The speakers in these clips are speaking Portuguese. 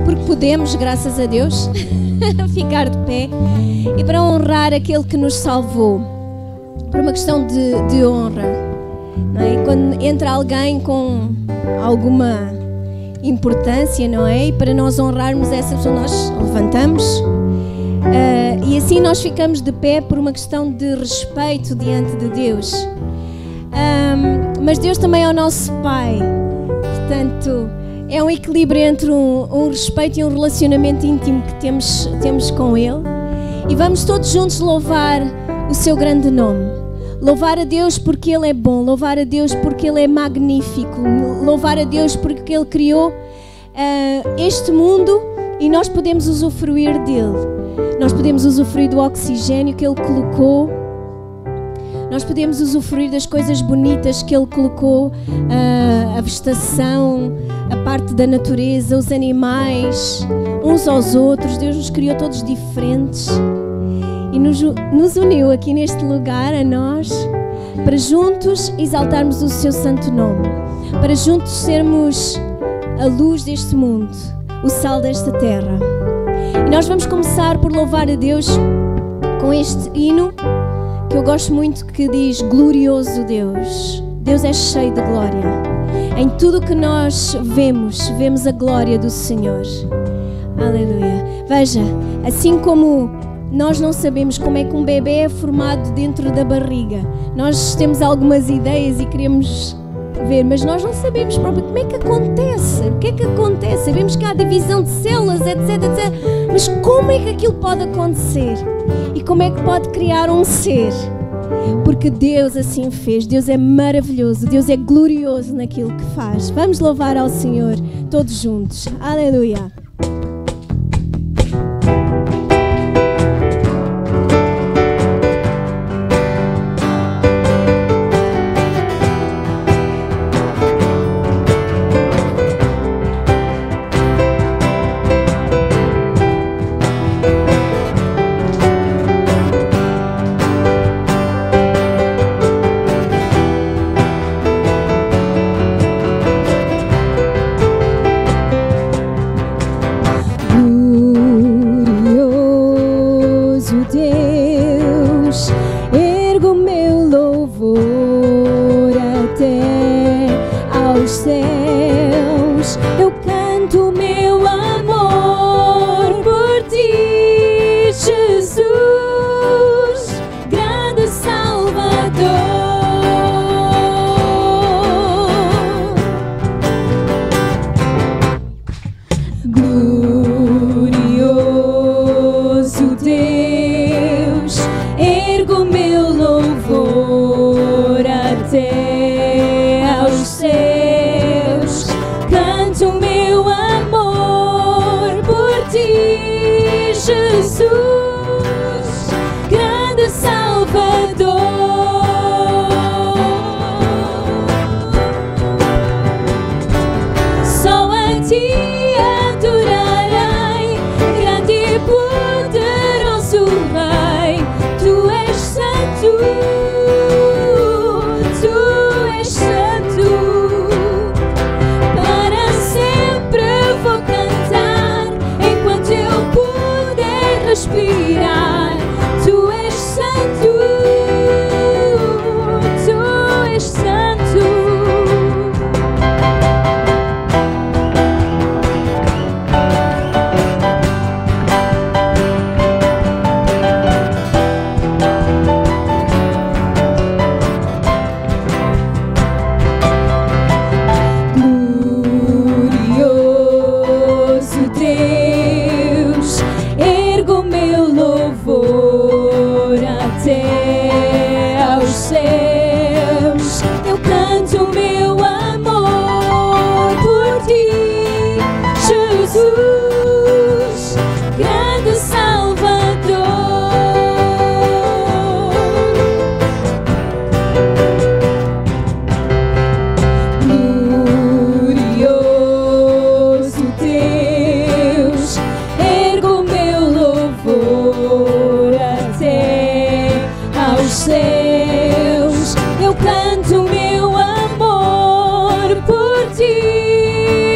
porque podemos, graças a Deus, ficar de pé e para honrar aquele que nos salvou, por uma questão de honra, não é? Quando entra alguém com alguma importância, não é? E para nós honrarmos essa pessoa, nós levantamos e assim nós ficamos de pé por uma questão de respeito diante de Deus. Mas Deus também é o nosso Pai, portanto é um equilíbrio entre um respeito e um relacionamento íntimo que temos com Ele. E vamos todos juntos louvar o seu grande nome. Louvar a Deus porque Ele é bom, louvar a Deus porque Ele é magnífico, louvar a Deus porque Ele criou este mundo e nós podemos usufruir dele. Nós podemos usufruir do oxigênio que Ele colocou, nós podemos usufruir das coisas bonitas que Ele colocou, a vegetação, a parte da natureza, os animais, uns aos outros. Deus nos criou todos diferentes e nos uniu aqui neste lugar a nós para juntos exaltarmos o seu santo nome, para juntos sermos a luz deste mundo, o sal desta terra. E nós vamos começar por louvar a Deus com este hino que eu gosto muito, que diz: glorioso Deus. Deus é cheio de glória. Em tudo o que nós vemos a glória do Senhor. Aleluia. Veja, assim como nós não sabemos como é que um bebê é formado dentro da barriga, nós temos algumas ideias e queremos ver, mas nós não sabemos próprio como é que acontece, o que é que acontece. Sabemos que há divisão de células, etc, etc, mas como é que aquilo pode acontecer? E como é que pode criar um ser? Porque Deus assim fez. Deus é maravilhoso, Deus é glorioso naquilo que faz. Vamos louvar ao Senhor todos juntos. Aleluia.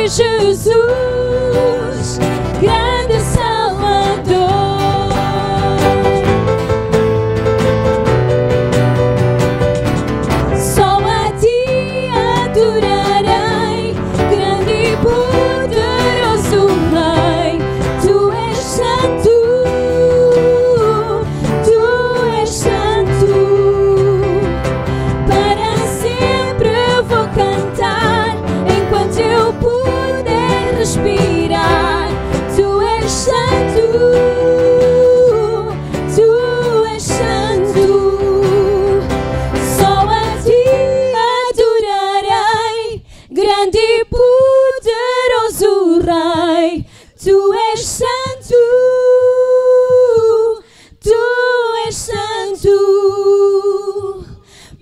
Jesus. respirar. Tu és santo, tu és santo. Só a ti adorarei, grande e poderoso Rei. Tu és santo, tu és santo.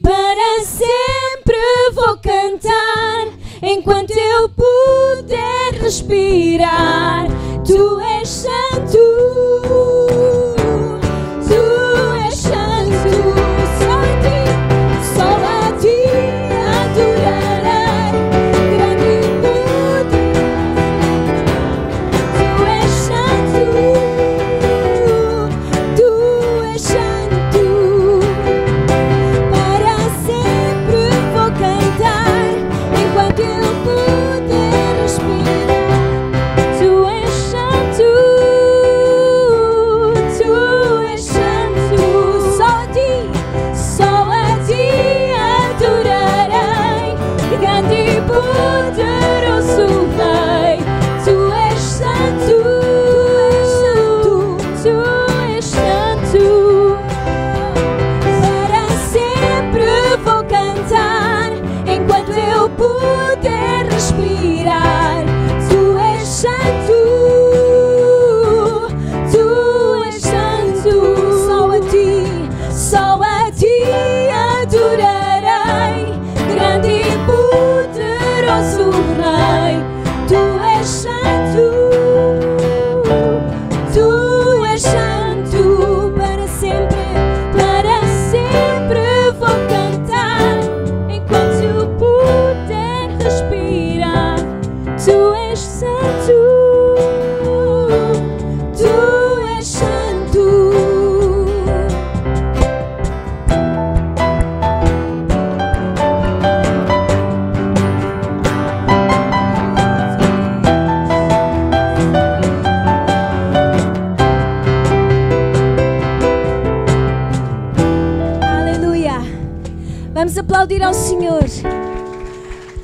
Para sempre vou cantar, enquanto eu puder respirar. Tu és santo, tu és santo. Só a ti adorarei, grande e poderoso. Tu és santo, tu és santo. Para sempre vou cantar, enquanto eu puder respirar. Tu és santo, tu és santo. Só a ti adorarei, grande e poderoso Rei. Tu és santo, tu és santo. Para sempre vou cantar, enquanto eu puder respirar. Tu és santo, tu és santo. Só a ti adorarei, grande e poderoso Rei. Tu és santo, tu és santo. Para sempre vou cantar, enquanto eu puder respirar. Tu és santo, tu és santo. Aleluia. Vamos aplaudir ao Senhor.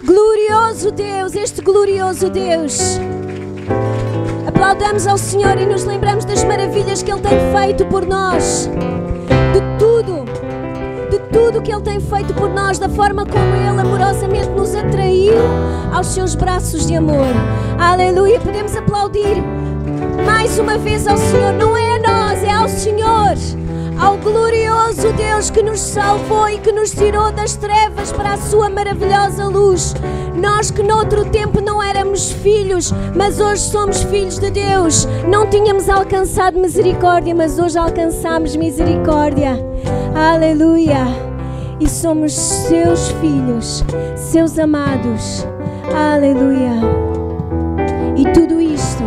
Glorioso Deus, este glorioso Deus. Aplaudamos ao Senhor e nos lembramos das maravilhas que Ele tem feito por nós. De tudo que Ele tem feito por nós, da forma como Ele amorosamente nos atraiu aos seus braços de amor. Aleluia. Podemos aplaudir mais uma vez ao Senhor. Não é a nós, é ao Senhor, ao glorioso Deus que nos salvou e que nos tirou das trevas para a sua maravilhosa luz. Nós que noutro tempo não éramos filhos, mas hoje somos filhos de Deus. Não tínhamos alcançado misericórdia, mas hoje alcançamos misericórdia. Aleluia. E somos seus filhos, seus amados. Aleluia. E tudo isto,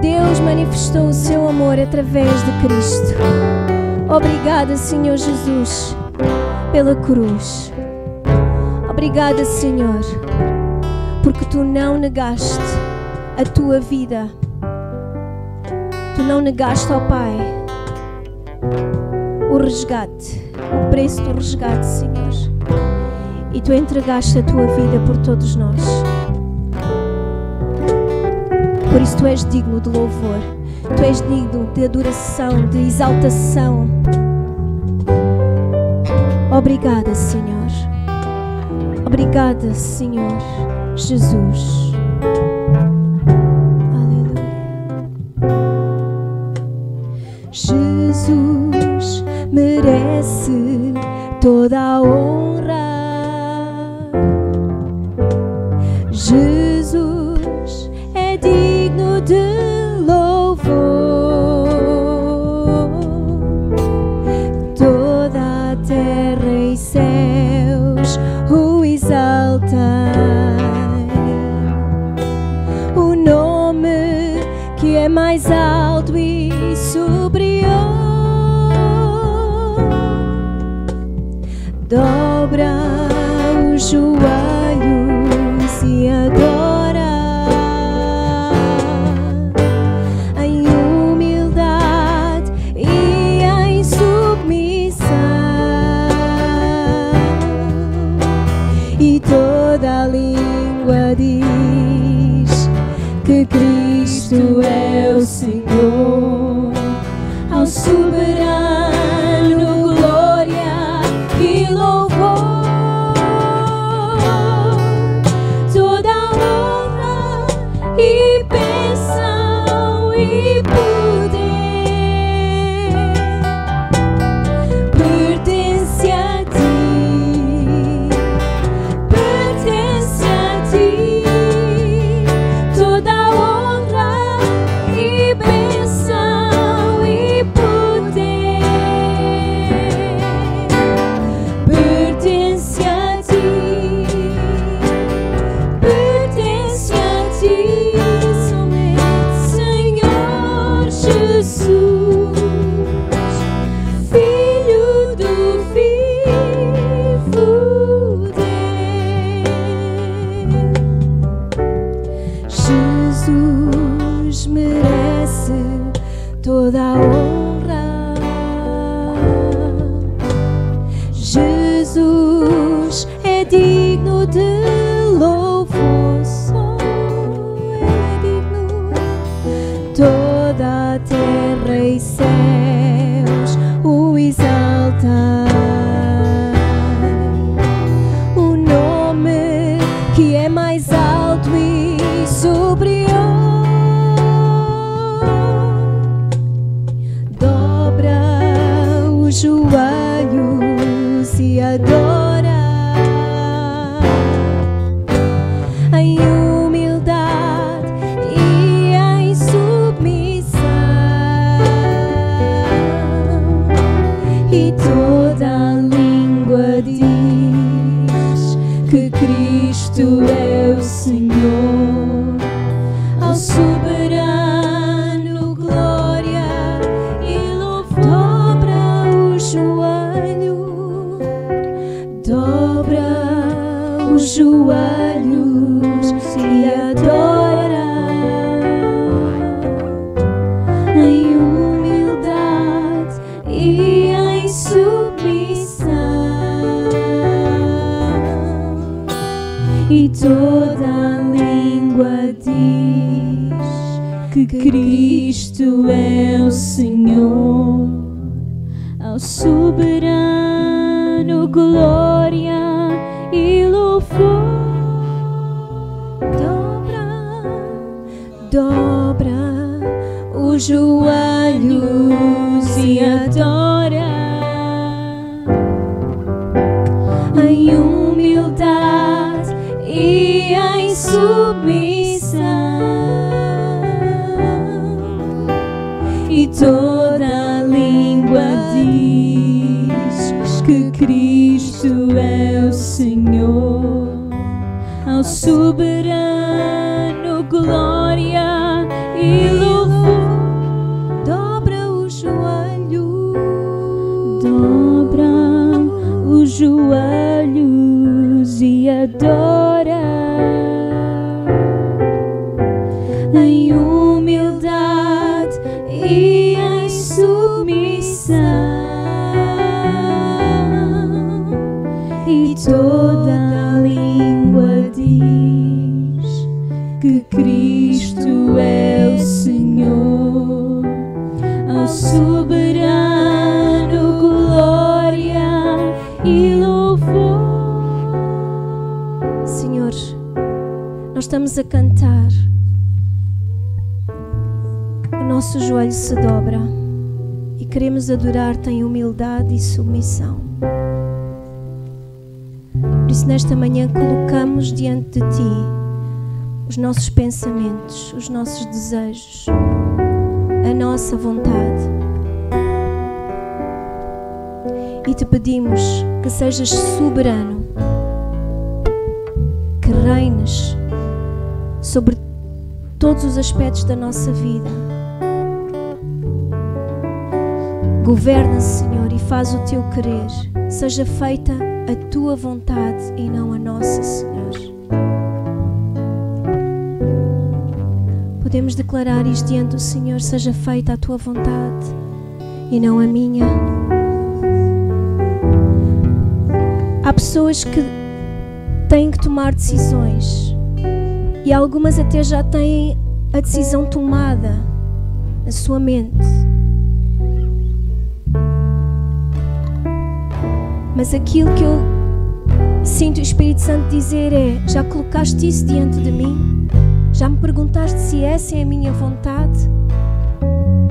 Deus manifestou o seu amor através de Cristo. Obrigada, Senhor Jesus, pela cruz. Obrigada, Senhor, porque Tu não negaste a Tua vida. Tu não negaste ao Pai o resgate, o preço do resgate, Senhor. E Tu entregaste a Tua vida por todos nós. Por isso Tu és digno de louvor. Tu és digno de adoração, de exaltação. Obrigada, Senhor. Obrigada, Senhor Jesus. Aleluia. Jesus merece toda a honra. Jesus é digno de louvor. Toda a terra e céus o exaltam. O nome que é mais alto e superior dobra os joelhos e adora em humildade e em submissão. E toda a língua diz: Senhor, ao soberano, glória e louvor, toda honra e bênção e poder pertence a ti, pertence a ti, toda honra e bênção e poder pertence a ti, pertence a ti, somente Senhor Jesus, Filho do vivo Deus. Jesus merece toda a honra. Jesus é digno de louvor, só é digno. Toda a terra e céus o exaltam. O nome que é mais alto e superior dobra os joelhos e adora em humildade e em submissão, e toda a língua diz que Cristo é o Senhor, ao soberano, glória e louvor. Dobra os joelhos, dobra os joelhos e adora em humildade e em submissão, e toda a língua diz que Cristo é o Senhor, ao soberano, glória e louvor. Dobra os joelhos e adora em humildade e em submissão, e toda a língua diz que Cristo é o Senhor, ao soberano, glória e louvor. Dobra os joelhos, dobra os joelhos e adora em humildade e em submissão, e toda a língua diz que Cristo é o Senhor, ao soberano, glória e louvor. Senhor, nós estamos a cantar, o nosso joelho se dobra e queremos adorar-te em humildade e submissão. Por isso, nesta manhã, colocamos diante de ti os nossos pensamentos, os nossos desejos, a nossa vontade, e te pedimos que sejas soberano, que reines sobre todos os aspectos da nossa vida. Governa, Senhor, e faz o teu querer. Seja feita a tua vontade e não a nossa, Senhor. Podemos declarar isto diante do Senhor: seja feita a tua vontade e não a minha. Há pessoas que têm que tomar decisões, e algumas até já têm a decisão tomada, na sua mente. Mas aquilo que eu sinto o Espírito Santo dizer é: já colocaste isso diante de mim? Já me perguntaste se essa é a minha vontade?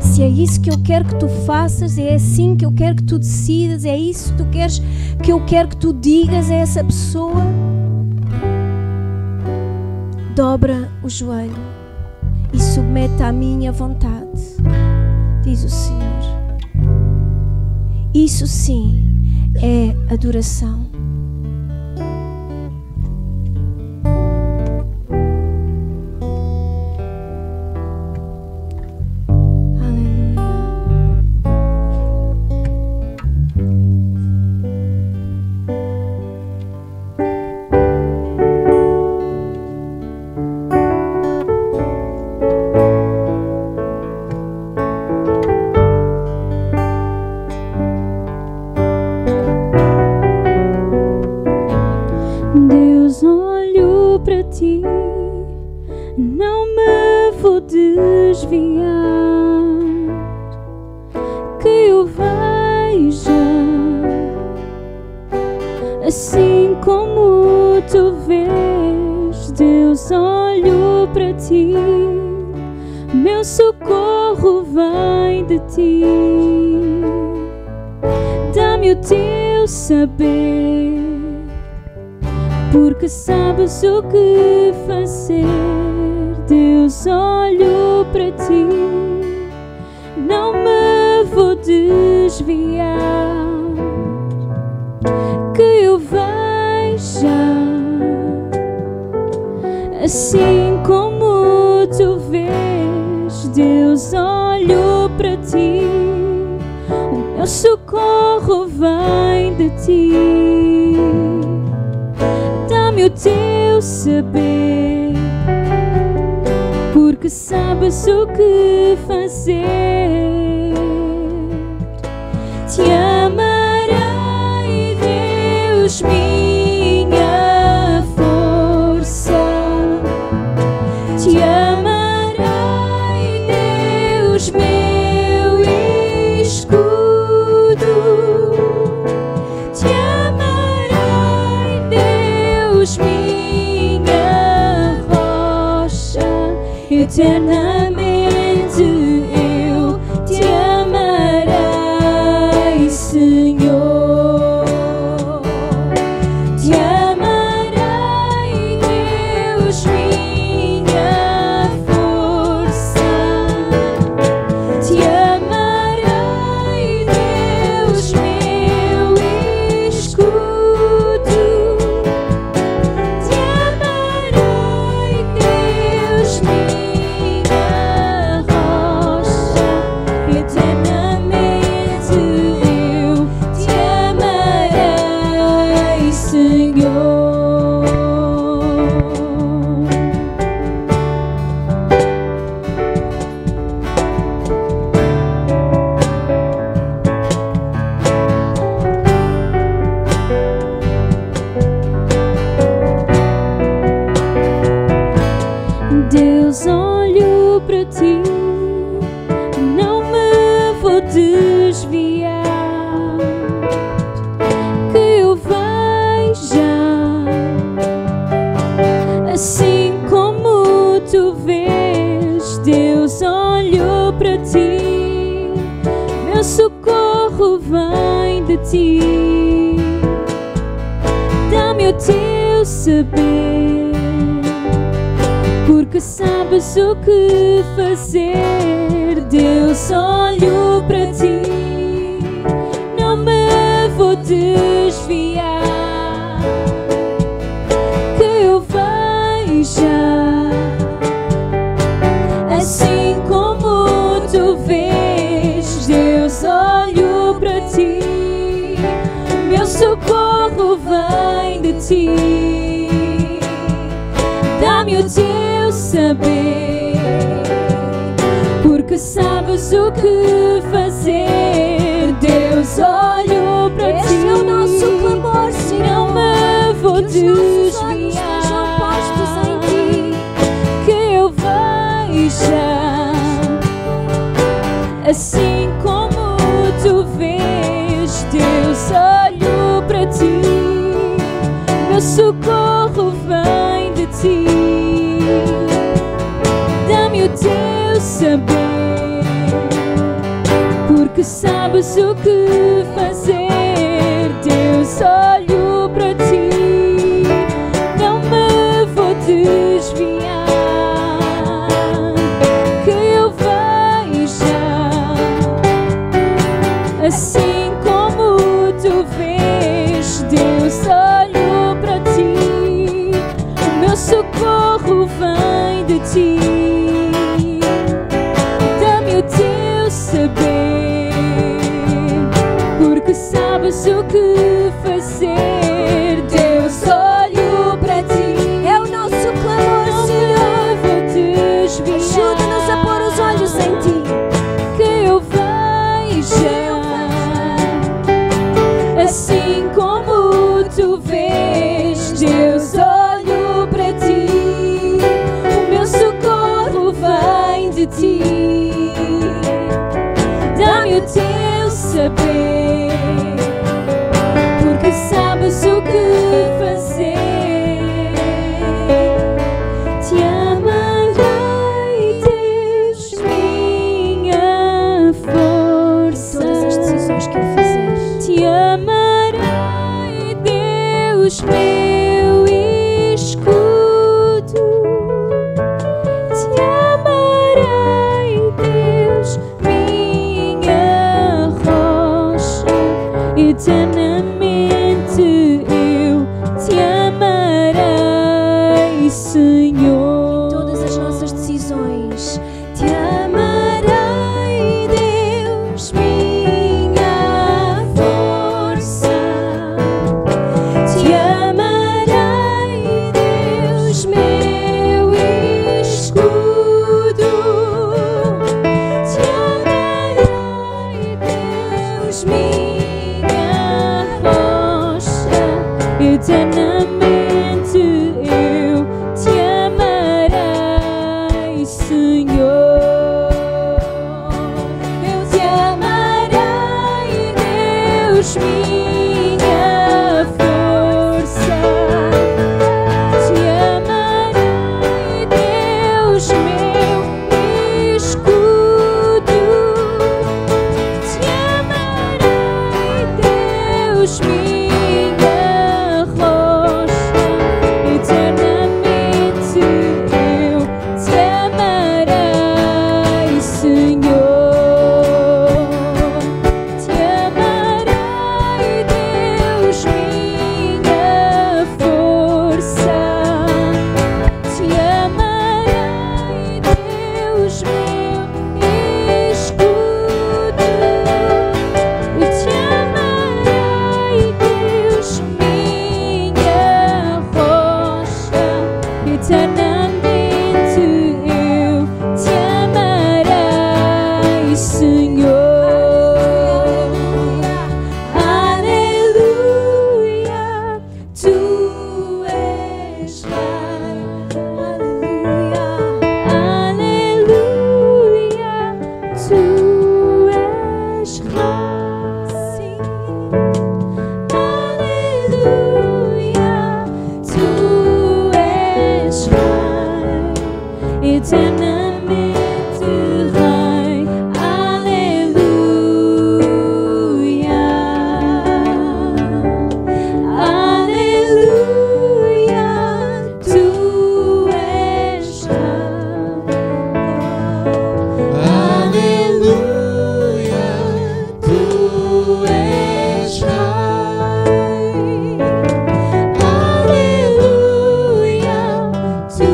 Se é isso que eu quero que tu faças? É assim que eu quero que tu decidas? É isso que tu queres que eu quero que tu digas a essa pessoa? Dobra o joelho e submete à minha vontade, diz o Senhor. Isso sim é adoração. Assim como tu vês, Deus olhou para ti, meu socorro vem de ti. Dá-me o teu saber, porque sabes o que fazer. Deus olhou para ti, não me vou desviar. Que eu veja, assim como tu vês, Deus olhou para ti, o meu socorro vem de ti. Dá-me o teu saber, porque sabes o que fazer. Te amarei, Deus, minha força. Te amarei, Deus, meu escudo. Te amarei, Deus, minha rocha. Eternamente eu te amarei, Senhor. Te amarei, Deus, minha força. Te amarei, Deus, meu escudo. Te amarei, Deus, minha rocha. Eternamente eu te amarei, Senhor. Deus olhou para ti, não me vou desviar. Que eu veja, assim como tu vês, Deus olhou para ti, meu socorro vem de ti. Dá-me o teu saber, porque sabes o que fazer. Deus olhou para ti, não me vou desviar. Que eu veja, assim como tu vês, Deus olhou para ti, meu socorro vem de ti. Dá-me o teu saber, porque sabes o que fazer. Deus olhou para ti. Este é o nosso clamor, Senhor. Não me vou Que os nossos olhos desviar. estejam postos em ti. Que eu veja, Assim como tu vês, Deus, olho para ti. Meu socorro vem de ti. Dá-me o teu saber, porque sabes o que fazer. Deus, olho para ti, não me vou desviar. Que eu veja, assim como tu vês, Deus, olho para ti. O meu socorro vem de ti. Dá-me o teu saber, porque sabes o que fazer. Deus, olho para ti. É o nosso clamor, Senhor. Ajuda-nos a pôr os olhos em ti. Que eu veja, assim como tu vês, Deus, olho para ti. O meu socorro vem de ti. Dá-me o teu saber, porque sabes o que fazer. Te amarei, Deus, minha força. Todas as decisões que eu fizer, Te amarei, Deus, meu escudo. Te amarei, Deus, minha rocha. Eternamente eu te amarei, Senhor. todas as nossas decisões. Te amarei, Deus, minha força. Te amarei, Deus, meu escudo. Te amarei, Deus, minha rocha. Eternamente eu te amarei, Senhor. Eu te amarei, Deus, minha força. Te amarei, Deus, meu escudo. Te amarei, Deus, minha rocha. Eternamente eu te amarei, Senhor. Te amarei, Deus, minha força. Te amarei, Deus, meu escudo. Eu te amarei, Deus, minha rocha. Eternamente eu te amarei, Senhor. Aleluia, tu és Rei. Aleluia, aleluia, tu és Rei. Sim. Aleluia, tu és Rei, eternamente Rei. Aleluia, aleluia, tu és Rei. Aleluia, tu és Rei. Aleluia, tu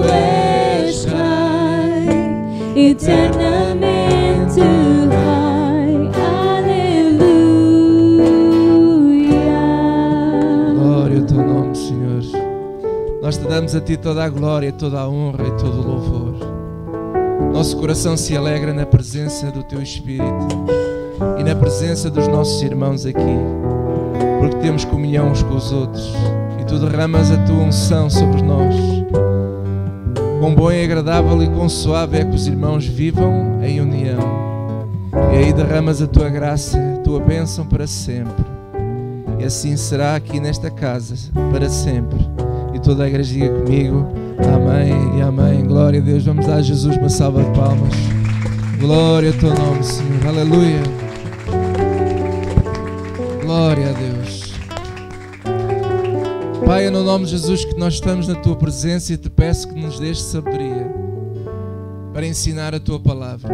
és Rei, eternamente Rei. Aleluia. Glória ao teu nome, Senhor. Nós te damos a ti toda a glória, toda a honra e todo o louvor. Nosso coração se alegra na presença do teu Espírito e na presença dos nossos irmãos aqui, porque temos comunhão uns com os outros e tu derramas a tua unção sobre nós. Quão bom e agradável e quão suave é que os irmãos vivam em união. E aí derramas a tua graça, a tua bênção para sempre. E assim será aqui nesta casa, para sempre. E toda a igreja diga comigo, amém e amém. Glória a Deus. Vamos dar a Jesus uma salva de palmas. Glória ao teu nome, Senhor. Aleluia. Glória a Deus. Pai, é no nome de Jesus que nós estamos na tua presença e te peço que nos dês sabedoria para ensinar a tua palavra.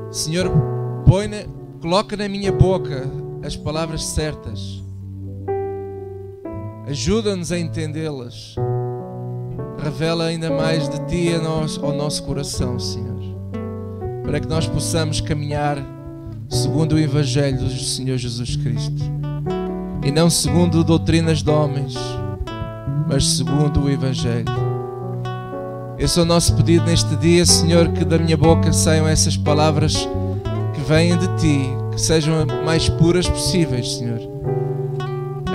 Senhor, coloca na minha boca as palavras certas. Ajuda-nos a entendê-las. Revela ainda mais de ti ao nosso coração, Senhor, para que nós possamos caminhar segundo o Evangelho do Senhor Jesus Cristo, e não segundo doutrinas de homens, mas segundo o Evangelho. Esse é o nosso pedido neste dia, Senhor, que da minha boca saiam essas palavras que vêm de Ti, que sejam as mais puras possíveis, Senhor,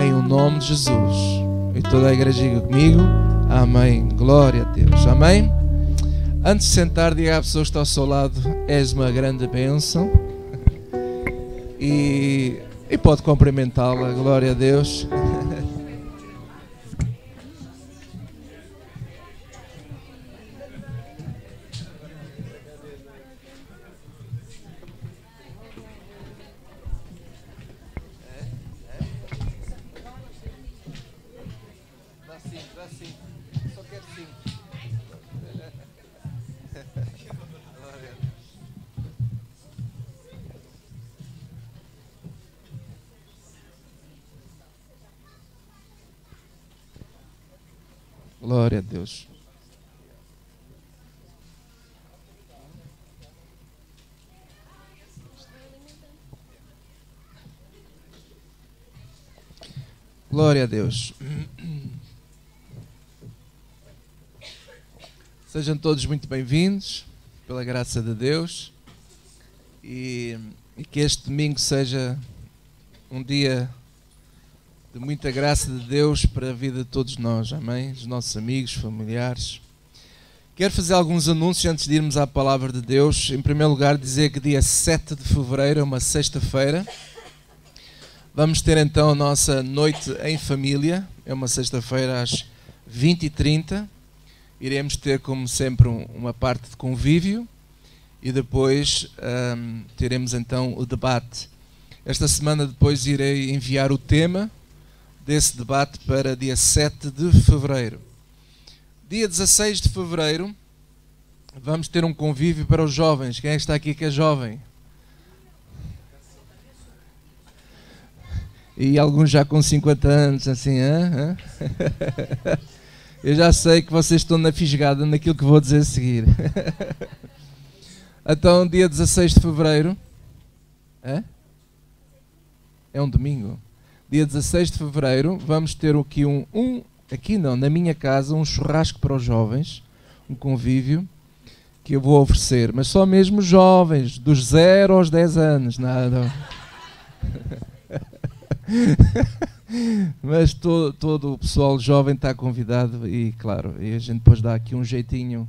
em o nome de Jesus. E toda a igreja diga comigo, amém. Glória a Deus, amém. Antes de sentar, diga à pessoa que está ao seu lado, és uma grande bênção. E pode cumprimentá-la, glória a Deus. Dá sim, só quero sim. Glória a Deus. Glória a Deus. Sejam todos muito bem-vindos, pela graça de Deus, e que este domingo seja um dia de muita graça de Deus para a vida de todos nós, amém? Os nossos amigos, familiares. Quero fazer alguns anúncios antes de irmos à palavra de Deus. Em primeiro lugar, dizer que dia 7 de fevereiro, é uma sexta-feira, vamos ter então a nossa noite em família. É uma sexta-feira às 20h30. Iremos ter, como sempre, uma parte de convívio e depois teremos então o debate. Esta semana depois irei enviar o tema desse debate para dia 7 de fevereiro. Dia 16 de fevereiro vamos ter um convívio para os jovens. Quem é que está aqui que é jovem? E alguns já com 50 anos, assim, hã? Eu já sei que vocês estão na fisgada naquilo que vou dizer a seguir. Então, dia 16 de fevereiro, é um domingo. Dia 16 de fevereiro vamos ter aqui aqui não, na minha casa, um churrasco para os jovens, um convívio que eu vou oferecer, mas só mesmo jovens, dos 0 aos 10 anos, nada. Mas todo o pessoal jovem está convidado e, claro, e a gente depois dá aqui um jeitinho,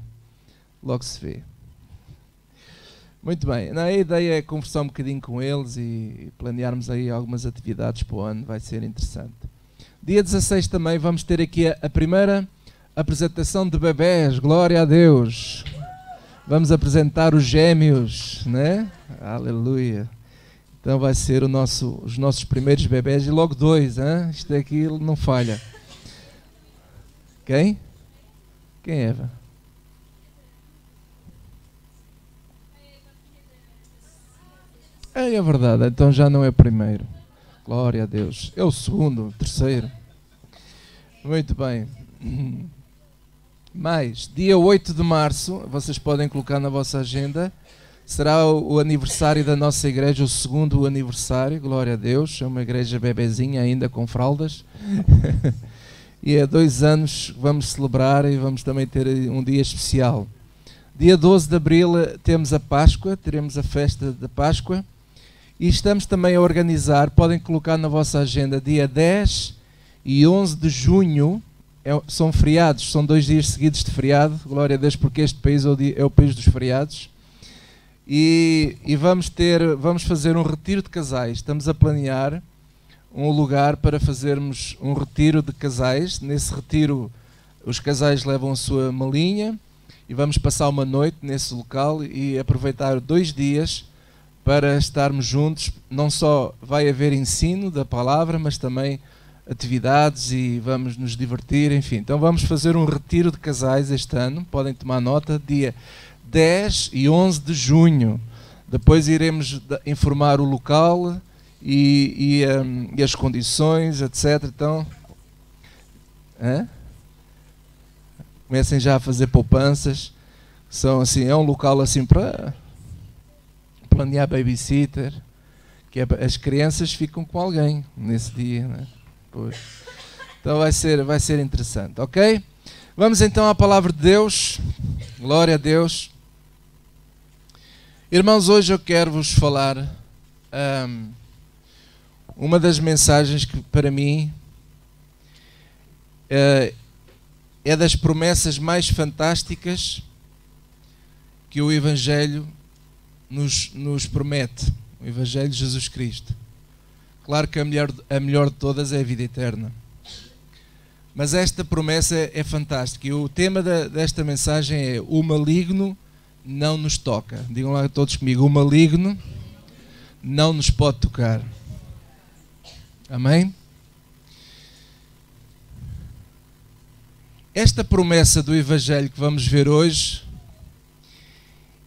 logo se vê. Muito bem, a ideia é conversar um bocadinho com eles e planearmos aí algumas atividades para o ano, vai ser interessante. Dia 16 também vamos ter aqui a primeira apresentação de bebés, glória a Deus. Vamos apresentar os gêmeos, né? Aleluia. Então vai ser os nossos primeiros bebés e logo 2, hein? Isto aqui não falha. Quem? Quem é, Eva? É verdade, então já não é o primeiro. Glória a Deus. É o segundo, o terceiro. Muito bem. Mais, dia 8 de março, vocês podem colocar na vossa agenda, será o aniversário da nossa igreja, o segundo aniversário, glória a Deus. É uma igreja bebezinha ainda com fraldas. E há 2 anos vamos celebrar e vamos também ter um dia especial. Dia 12 de abril temos a Páscoa, teremos a festa da Páscoa. E estamos também a organizar, podem colocar na vossa agenda, dia 10 e 11 de junho, são feriados, são 2 dias seguidos de feriado, glória a Deus, porque este país é o país dos feriados. e vamos fazer um retiro de casais. Estamos a planear um lugar para fazermos um retiro de casais. Nesse retiro os casais levam a sua malinha e vamos passar uma noite nesse local e aproveitar 2 dias para estarmos juntos. Não só vai haver ensino da palavra, mas também atividades e vamos nos divertir, enfim. Então vamos fazer um retiro de casais este ano, podem tomar nota, dia 10 e 11 de junho. Depois iremos informar o local e as condições, etc. Então, comecem já a fazer poupanças. São assim, é um local assim para planear babysitter, que as crianças ficam com alguém nesse dia, né? Pois. Então vai ser interessante, ok? Vamos então à palavra de Deus. Glória a Deus. Irmãos, hoje eu quero vos falar uma das mensagens que para mim é das promessas mais fantásticas que o Evangelho nos promete, o Evangelho de Jesus Cristo. Claro que a melhor de todas é a vida eterna. Mas esta promessa é fantástica. E o tema desta mensagem é: o maligno não nos toca. Digam lá todos comigo: o maligno não nos pode tocar. Amém? Esta promessa do Evangelho que vamos ver hoje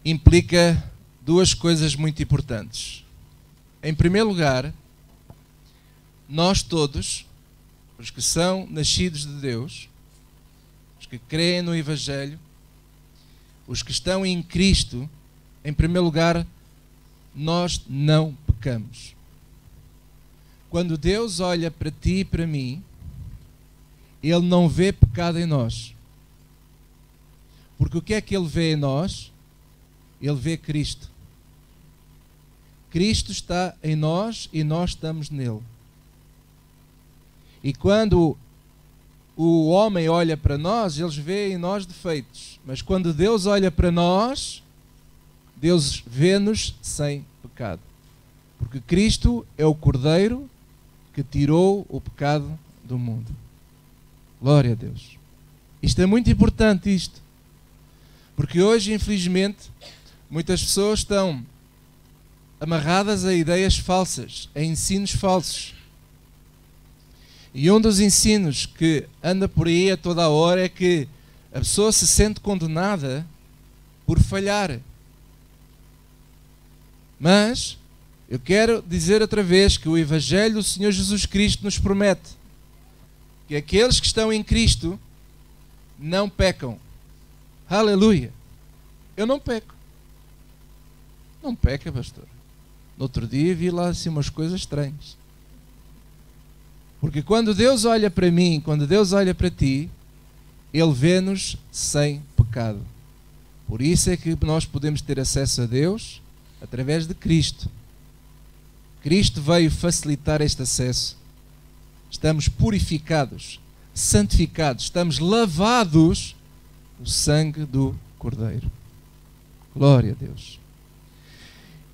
implica 2 coisas muito importantes. Em primeiro lugar, nós todos, os que são nascidos de Deus, os que creem no Evangelho, os que estão em Cristo, em primeiro lugar, nós não pecamos. Quando Deus olha para ti e para mim, Ele não vê pecado em nós. Porque o que é que Ele vê em nós? Ele vê Cristo. Cristo está em nós e nós estamos nele. E quando o homem olha para nós, eles veem em nós defeitos. Mas quando Deus olha para nós, Deus vê-nos sem pecado. Porque Cristo é o Cordeiro que tirou o pecado do mundo. Glória a Deus. Isto é muito importante, isto. Porque hoje, infelizmente, muitas pessoas estão amarradas a ideias falsas, a ensinos falsos. E um dos ensinos que anda por aí a toda a hora é que a pessoa se sente condenada por falhar. Mas eu quero dizer outra vez que o Evangelho do Senhor Jesus Cristo nos promete que aqueles que estão em Cristo não pecam. Aleluia! Eu não peco. Não peca, pastor. No outro dia vi lá assim umas coisas estranhas. Porque quando Deus olha para mim, quando Deus olha para ti, Ele vê-nos sem pecado. Por isso é que nós podemos ter acesso a Deus através de Cristo. Cristo veio facilitar este acesso. Estamos purificados, santificados, estamos lavados no sangue do Cordeiro. Glória a Deus.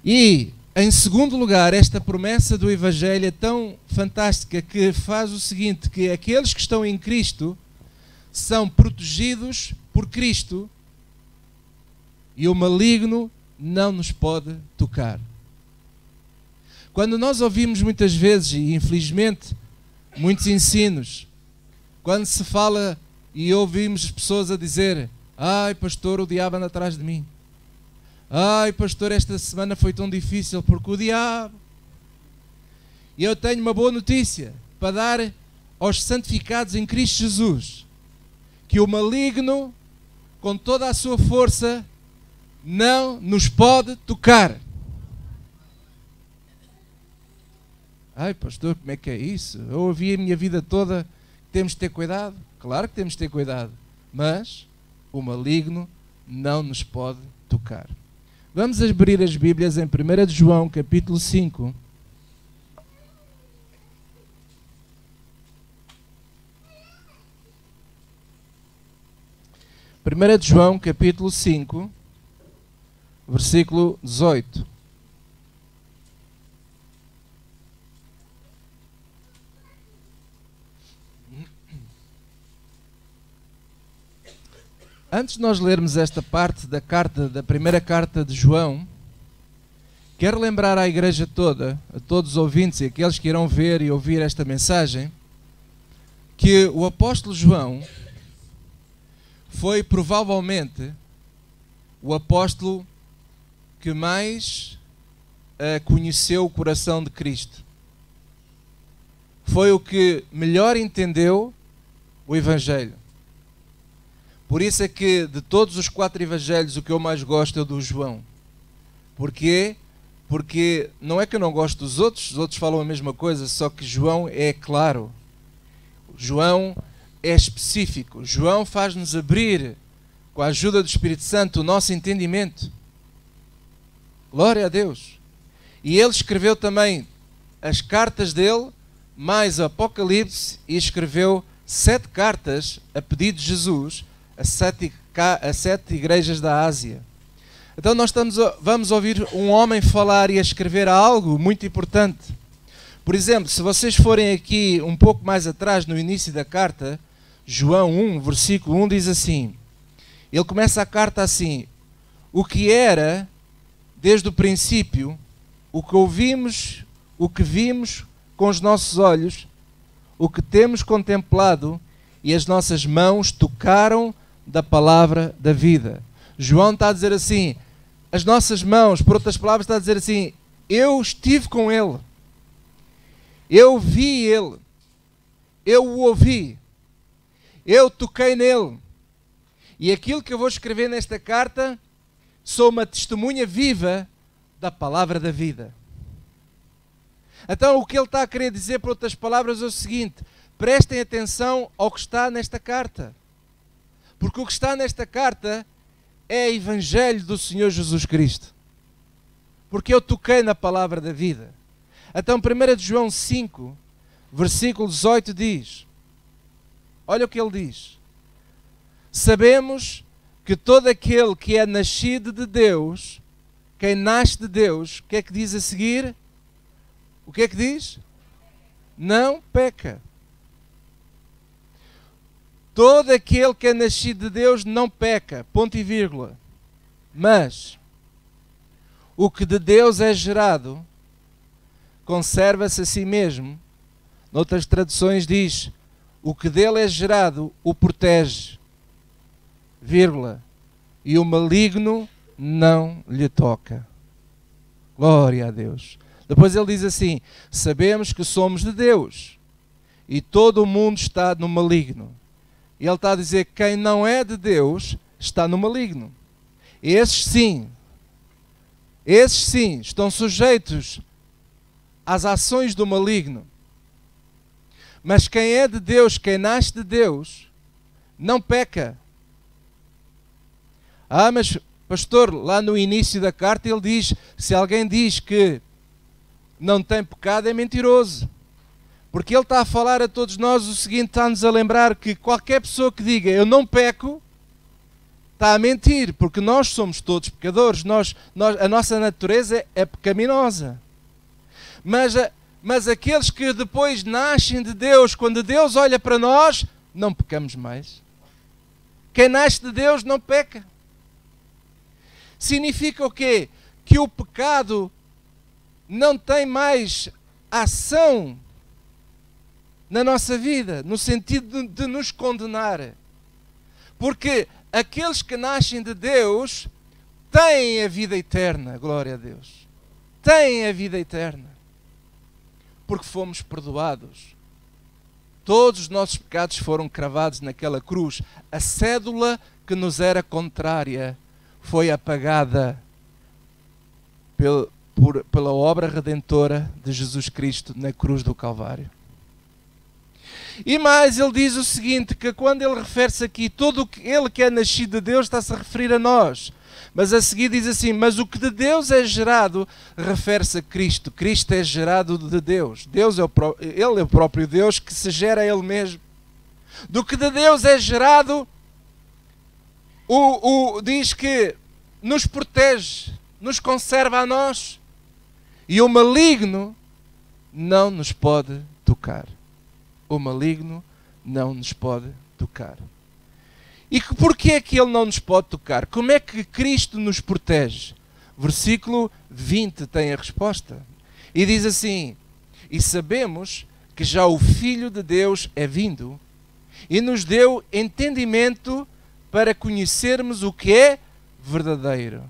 E, em segundo lugar, esta promessa do Evangelho é tão fantástica que faz o seguinte, que aqueles que estão em Cristo são protegidos por Cristo e o maligno não nos pode tocar. Quando nós ouvimos muitas vezes, e infelizmente, muitos ensinos, quando se fala e ouvimos pessoas a dizer: ai pastor, o diabo anda atrás de mim. Ai pastor, esta semana foi tão difícil porque o diabo... E eu tenho uma boa notícia para dar aos santificados em Cristo Jesus, que o maligno, com toda a sua força, não nos pode tocar. Ai pastor, como é que é isso? Eu ouvi a minha vida toda que temos de ter cuidado. Claro que temos de ter cuidado, mas o maligno não nos pode tocar. Vamos abrir as Bíblias em 1 de João, capítulo 5. Primeira de João, capítulo 5, versículo 18. Antes de nós lermos esta parte da primeira carta de João, quero lembrar à igreja toda, a todos os ouvintes e aqueles que irão ver e ouvir esta mensagem, que o apóstolo João foi provavelmente o apóstolo que mais conheceu o coração de Cristo. Foi o que melhor entendeu o Evangelho. Por isso é que de todos os 4 evangelhos o que eu mais gosto é o do João. Porquê? Porque não é que eu não gosto dos outros, os outros falam a mesma coisa, só que João é claro. João é específico. João faz-nos abrir, com a ajuda do Espírito Santo, o nosso entendimento. Glória a Deus. E ele escreveu também as cartas dele, mais o Apocalipse, e escreveu 7 cartas a pedido de Jesus, a 7 igrejas da Ásia. Então nós vamos ouvir um homem falar e a escrever algo muito importante. Por exemplo, se vocês forem aqui um pouco mais atrás, no início da carta, João 1, versículo 1 diz assim, ele começa a carta assim: o que era desde o princípio, o que ouvimos, o que vimos com os nossos olhos, o que temos contemplado e as nossas mãos tocaram da palavra da vida. João está a dizer assim, as nossas mãos, por outras palavras, está a dizer assim, eu estive com ele, eu vi ele, eu o ouvi, eu toquei nele, e aquilo que eu vou escrever nesta carta, sou uma testemunha viva da palavra da vida. Então o que ele está a querer dizer, por outras palavras, é o seguinte: prestem atenção ao que está nesta carta. Porque o que está nesta carta é o Evangelho do Senhor Jesus Cristo. Porque eu toquei na palavra da vida. Então 1 João 5, versículo 18 diz, olha o que ele diz: sabemos que todo aquele que é nascido de Deus, quem nasce de Deus, o que é que diz a seguir? O que é que diz? Não peca. Todo aquele que é nascido de Deus não peca, ponto e vírgula. Mas o que de Deus é gerado conserva-se a si mesmo. Noutras traduções diz, o que dele é gerado o protege, vírgula, e o maligno não lhe toca. Glória a Deus. Depois ele diz assim, sabemos que somos de Deus e todo o mundo está no maligno. E ele está a dizer que quem não é de Deus está no maligno. Esses sim, estão sujeitos às ações do maligno. Mas quem é de Deus, quem nasce de Deus, não peca. Ah, mas pastor, lá no início da carta ele diz, se alguém diz que não tem pecado é mentiroso. Porque ele está a falar a todos nós o seguinte, está-nos a lembrar que qualquer pessoa que diga eu não peco, está a mentir, porque nós somos todos pecadores, a nossa natureza é pecaminosa. Mas aqueles que depois nascem de Deus, quando Deus olha para nós, não pecamos mais. Quem nasce de Deus não peca. Significa o quê? Que o pecado não tem mais ação na nossa vida, no sentido de nos condenar. Porque aqueles que nascem de Deus têm a vida eterna, glória a Deus. Têm a vida eterna. Porque fomos perdoados. Todos os nossos pecados foram cravados naquela cruz. A cédula que nos era contrária foi apagada pela obra redentora de Jesus Cristo na cruz do Calvário. E mais, ele diz o seguinte, que quando ele refere-se aqui, todo ele que é nascido de Deus está-se a referir a nós. Mas a seguir diz assim, mas o que de Deus é gerado, refere-se a Cristo. Cristo é gerado de Deus. Ele é o próprio Deus que se gera a Ele mesmo. Do que de Deus é gerado, diz que nos protege. nos conserva a nós. E o maligno não nos pode tocar. O maligno não nos pode tocar. E porquê é que ele não nos pode tocar? Como é que Cristo nos protege? Versículo 20 tem a resposta. E diz assim: e sabemos que já o Filho de Deus é vindo e nos deu entendimento para conhecermos o que é verdadeiro.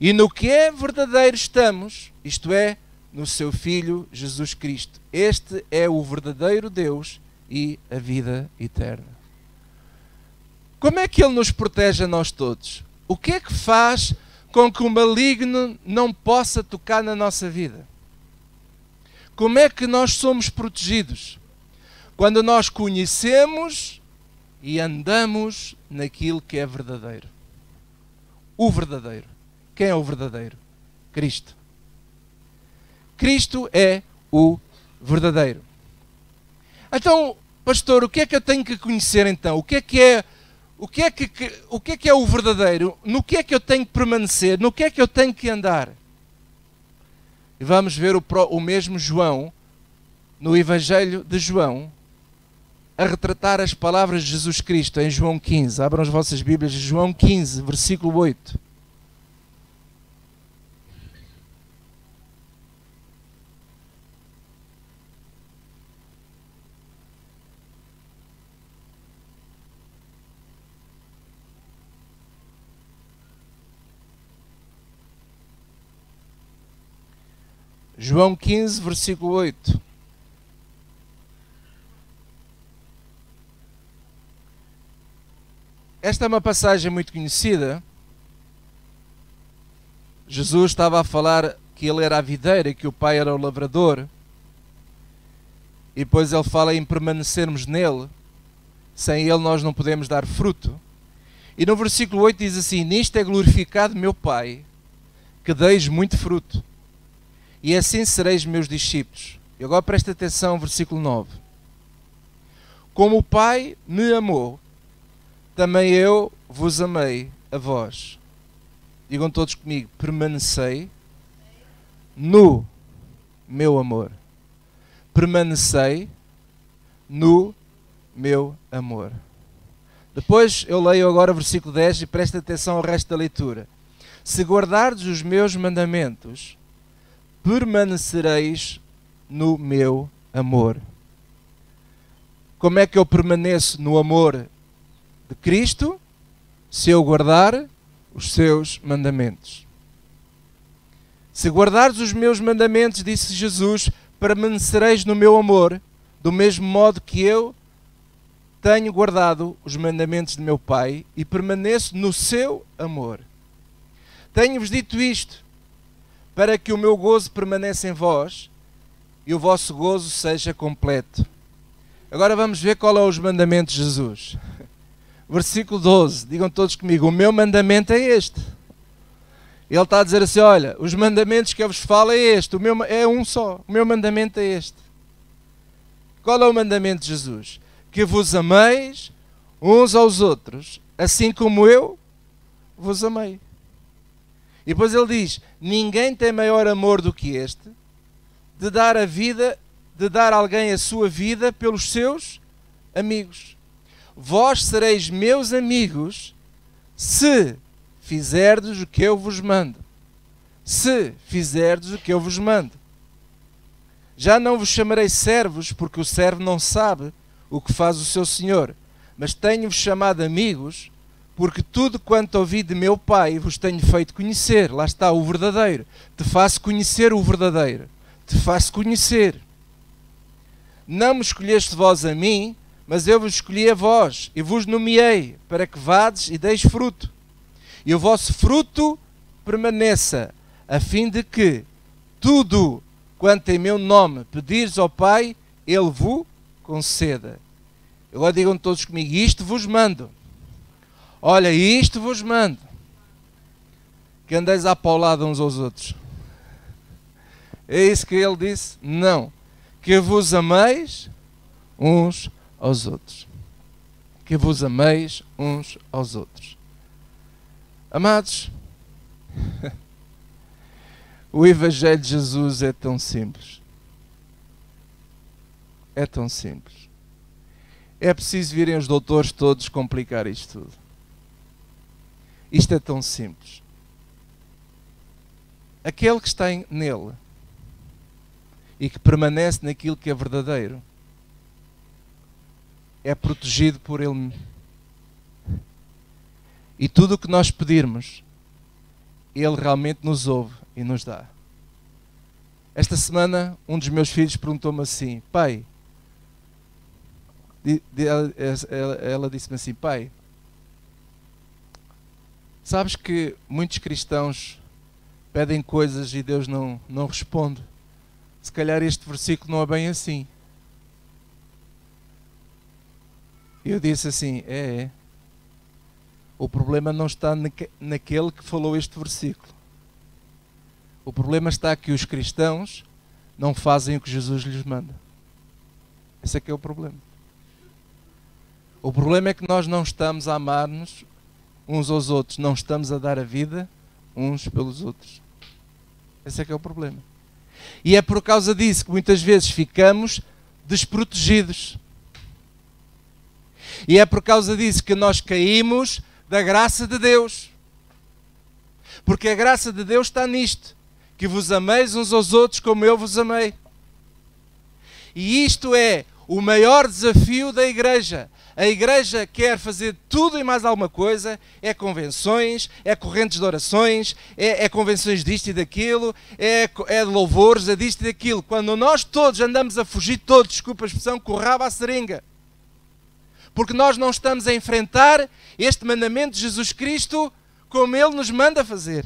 E no que é verdadeiro estamos, isto é, no seu Filho Jesus Cristo. Este é o verdadeiro Deus e a vida eterna. Como é que Ele nos protege a nós todos? O que é que faz com que o maligno não possa tocar na nossa vida? Como é que nós somos protegidos? Quando nós conhecemos e andamos naquilo que é verdadeiro. O verdadeiro. Quem é o verdadeiro? Cristo. Cristo é o verdadeiro. Então, pastor, o que é que eu tenho que conhecer então? O que é que é o verdadeiro? No que é que eu tenho que permanecer? No que é que eu tenho que andar? E vamos ver o mesmo João, no Evangelho de João, a retratar as palavras de Jesus Cristo em João 15. Abram as vossas Bíblias, João 15, versículo 8. João 15, versículo 8. Esta é uma passagem muito conhecida. Jesus estava a falar que ele era a videira e que o Pai era o lavrador. E depois ele fala em permanecermos nele. Sem ele nós não podemos dar fruto. E no versículo 8 diz assim: nisto é glorificado meu Pai, que deis muito fruto. E assim sereis meus discípulos. E agora presta atenção ao versículo 9. Como o Pai me amou, também eu vos amei a vós. Digam todos comigo: permanecei no meu amor. Permanecei no meu amor. Depois eu leio agora o versículo 10 e presta atenção ao resto da leitura. Se guardardes os meus mandamentos, permanecereis no meu amor. Como é que eu permaneço no amor de Cristo? Se eu guardar os seus mandamentos. Se guardares os meus mandamentos, disse Jesus, permanecereis no meu amor, do mesmo modo que eu tenho guardado os mandamentos de meu Pai e permaneço no seu amor. Tenho-vos dito isto, para que o meu gozo permaneça em vós e o vosso gozo seja completo. Agora vamos ver qual é os mandamentos de Jesus. Versículo 12, digam todos comigo: o meu mandamento é este. Ele está a dizer assim: olha, os mandamentos que eu vos falo é este, o meu é um só, o meu mandamento é este. Qual é o mandamento de Jesus? Que vos ameis uns aos outros, assim como eu vos amei. E depois ele diz: ninguém tem maior amor do que este, de dar a vida, de dar alguém a sua vida pelos seus amigos. Vós sereis meus amigos se fizerdes o que eu vos mando. Se fizerdes o que eu vos mando. Já não vos chamarei servos, porque o servo não sabe o que faz o seu senhor, mas tenho-vos chamado amigos, porque tudo quanto ouvi de meu Pai vos tenho feito conhecer. Lá está o verdadeiro. Te faço conhecer o verdadeiro. Te faço conhecer. Não me escolheste vós a mim, mas eu vos escolhi a vós e vos nomeei para que vades e deis fruto. E o vosso fruto permaneça, a fim de que tudo quanto em meu nome pedires ao Pai, Ele vos conceda. Agora digam todos comigo: isto vos mando. Olha, isto vos mando. Que andeis à paulada uns aos outros. É isso que ele disse? Não. Que vos ameis uns aos outros. Que vos ameis uns aos outros. Amados, O Evangelho de Jesus é tão simples. É tão simples. É preciso virem os doutores todos complicar isto tudo. Isto é tão simples. Aquele que está nele e que permanece naquilo que é verdadeiro é protegido por ele. E tudo o que nós pedirmos, ele realmente nos ouve e nos dá. Esta semana, um dos meus filhos perguntou-me assim: pai, ela disse-me assim: pai, sabes que muitos cristãos pedem coisas e Deus não responde? Se calhar este versículo não é bem assim. Eu disse assim: é. O problema não está naquele que falou este versículo. O problema está que os cristãos não fazem o que Jesus lhes manda. Esse é que é o problema. O problema é que nós não estamos a amar-nos uns aos outros, não estamos a dar a vida uns pelos outros. Esse é que é o problema. E é por causa disso que muitas vezes ficamos desprotegidos. E é por causa disso que nós caímos da graça de Deus. Porque a graça de Deus está nisto: que vos ameis uns aos outros como eu vos amei. E isto é o maior desafio da igreja. A igreja quer fazer tudo e mais alguma coisa, é convenções, é correntes de orações, é convenções disto e daquilo, é louvores, é disto e daquilo. Quando nós todos andamos a fugir todos, desculpa a expressão, com o rabo à seringa. Porque nós não estamos a enfrentar este mandamento de Jesus Cristo como Ele nos manda fazer.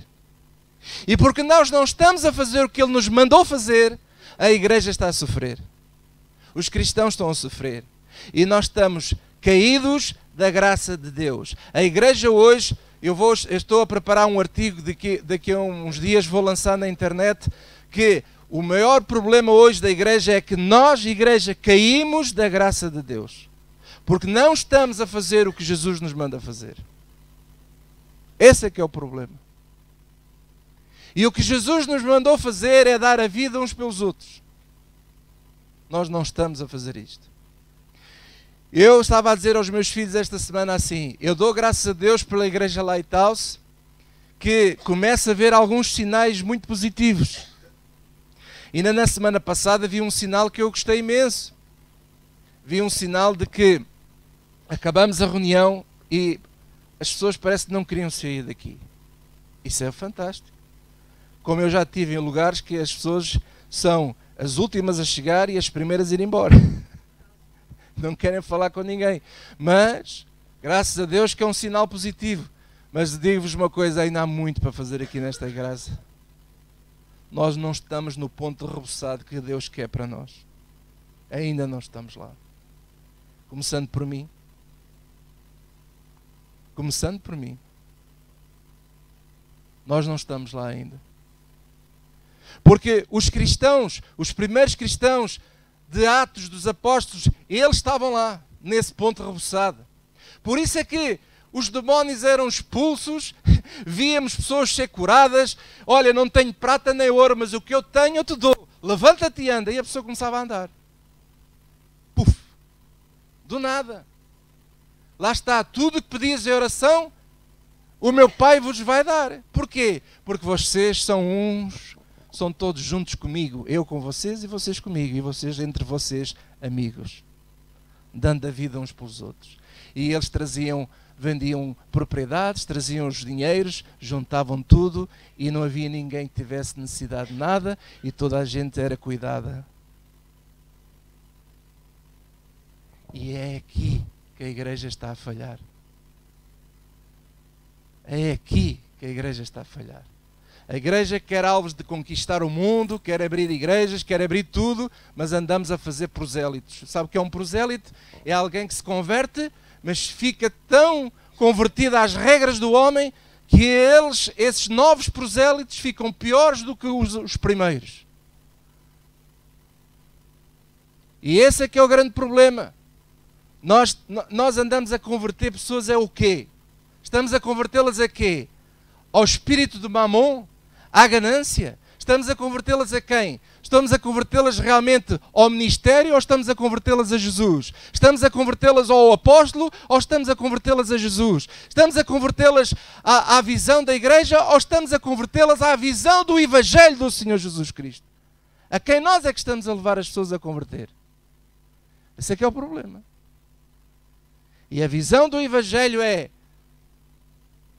E porque nós não estamos a fazer o que Ele nos mandou fazer, a igreja está a sofrer. Os cristãos estão a sofrer. E nós estamos caídos da graça de Deus. A igreja hoje, eu estou a preparar um artigo daqui a uns dias, vou lançar na internet, que o maior problema hoje da igreja é que nós, igreja, caímos da graça de Deus. Porque não estamos a fazer o que Jesus nos manda fazer. Esse é que é o problema. E o que Jesus nos mandou fazer é dar a vida uns pelos outros. Nós não estamos a fazer isto. Eu estava a dizer aos meus filhos esta semana assim: eu dou graças a Deus pela igreja Lighthouse, que começa a ver alguns sinais muito positivos. E ainda na semana passada vi um sinal que eu gostei imenso. Vi um sinal de que acabamos a reunião e as pessoas parece que não queriam sair daqui. Isso é fantástico. Como eu já estive em lugares que as pessoas são as últimas a chegar e as primeiras a ir embora. Não querem falar com ninguém. Mas, graças a Deus que é um sinal positivo. Mas digo-vos uma coisa, ainda há muito para fazer aqui nesta graça. Nós não estamos no ponto de rebuçado que Deus quer para nós. Ainda não estamos lá. Começando por mim. Começando por mim. Nós não estamos lá ainda. Porque os cristãos, os primeiros cristãos de Atos dos Apóstolos, eles estavam lá, nesse ponto rebuçado. Por isso é que os demónios eram expulsos, víamos pessoas ser curadas. Olha, não tenho prata nem ouro, mas o que eu tenho eu te dou. Levanta-te e anda. E a pessoa começava a andar. Puf! Do nada. Lá está, tudo o que pedis em oração, o meu Pai vos vai dar. Porquê? Porque vocês são uns, são todos juntos comigo. Eu com vocês e vocês comigo. E vocês entre vocês, amigos. Dando a vida uns pelos outros. E eles vendiam propriedades, traziam os dinheiros, juntavam tudo e não havia ninguém que tivesse necessidade de nada e toda a gente era cuidada. E é aqui que a igreja está a falhar. É aqui que a igreja está a falhar. A igreja quer alvos de conquistar o mundo, quer abrir igrejas, quer abrir tudo, mas andamos a fazer prosélitos. Sabe o que é um prosélito? É alguém que se converte, mas fica tão convertido às regras do homem que esses novos prosélitos ficam piores do que os primeiros. E esse é que é o grande problema. Nós andamos a converter pessoas a o quê? Estamos a convertê-las a quê? Ao espírito de Mamon? À ganância? Estamos a convertê-las a quem? Estamos a convertê-las realmente ao ministério ou estamos a convertê-las a Jesus? Estamos a convertê-las ao apóstolo ou estamos a convertê-las a Jesus? Estamos a convertê-las à visão da igreja ou estamos a convertê-las à visão do Evangelho do Senhor Jesus Cristo? A quem nós é que estamos a levar as pessoas a converter? Esse é que é o problema. E a visão do Evangelho é: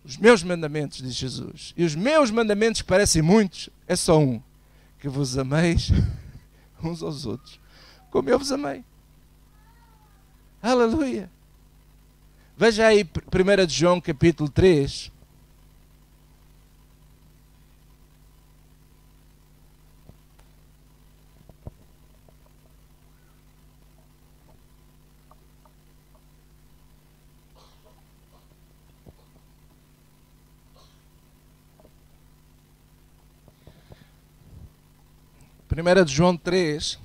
os meus mandamentos, diz Jesus, e os meus mandamentos, que parecem muitos, é só um: que vos ameis uns aos outros, como eu vos amei. Aleluia! Veja aí 1 de João, capítulo 3. Primeira de João 3,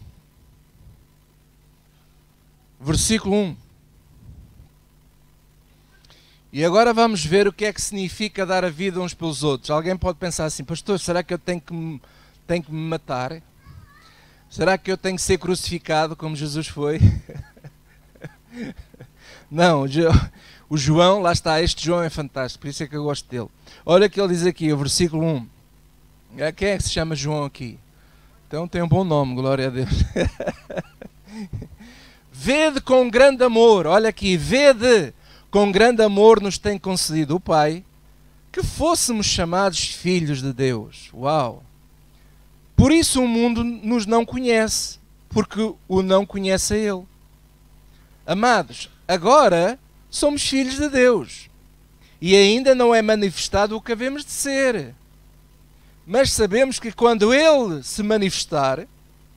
versículo 1. E agora vamos ver o que é que significa dar a vida uns pelos outros. Alguém pode pensar assim: pastor, será que eu tenho que me matar? Será que eu tenho que ser crucificado como Jesus foi? Não, o João, lá está, este João é fantástico, por isso é que eu gosto dele. Olha o que ele diz aqui, o versículo 1. Quem é que se chama João aqui? Então tem um bom nome, glória a Deus. Vede com grande amor, olha aqui, vede com grande amor nos tem concedido o Pai, que fôssemos chamados filhos de Deus. Uau! Por isso o mundo nos não conhece, porque o não conhece a Ele. Amados, agora somos filhos de Deus, e ainda não é manifestado o que havemos de ser. Mas sabemos que quando Ele se manifestar,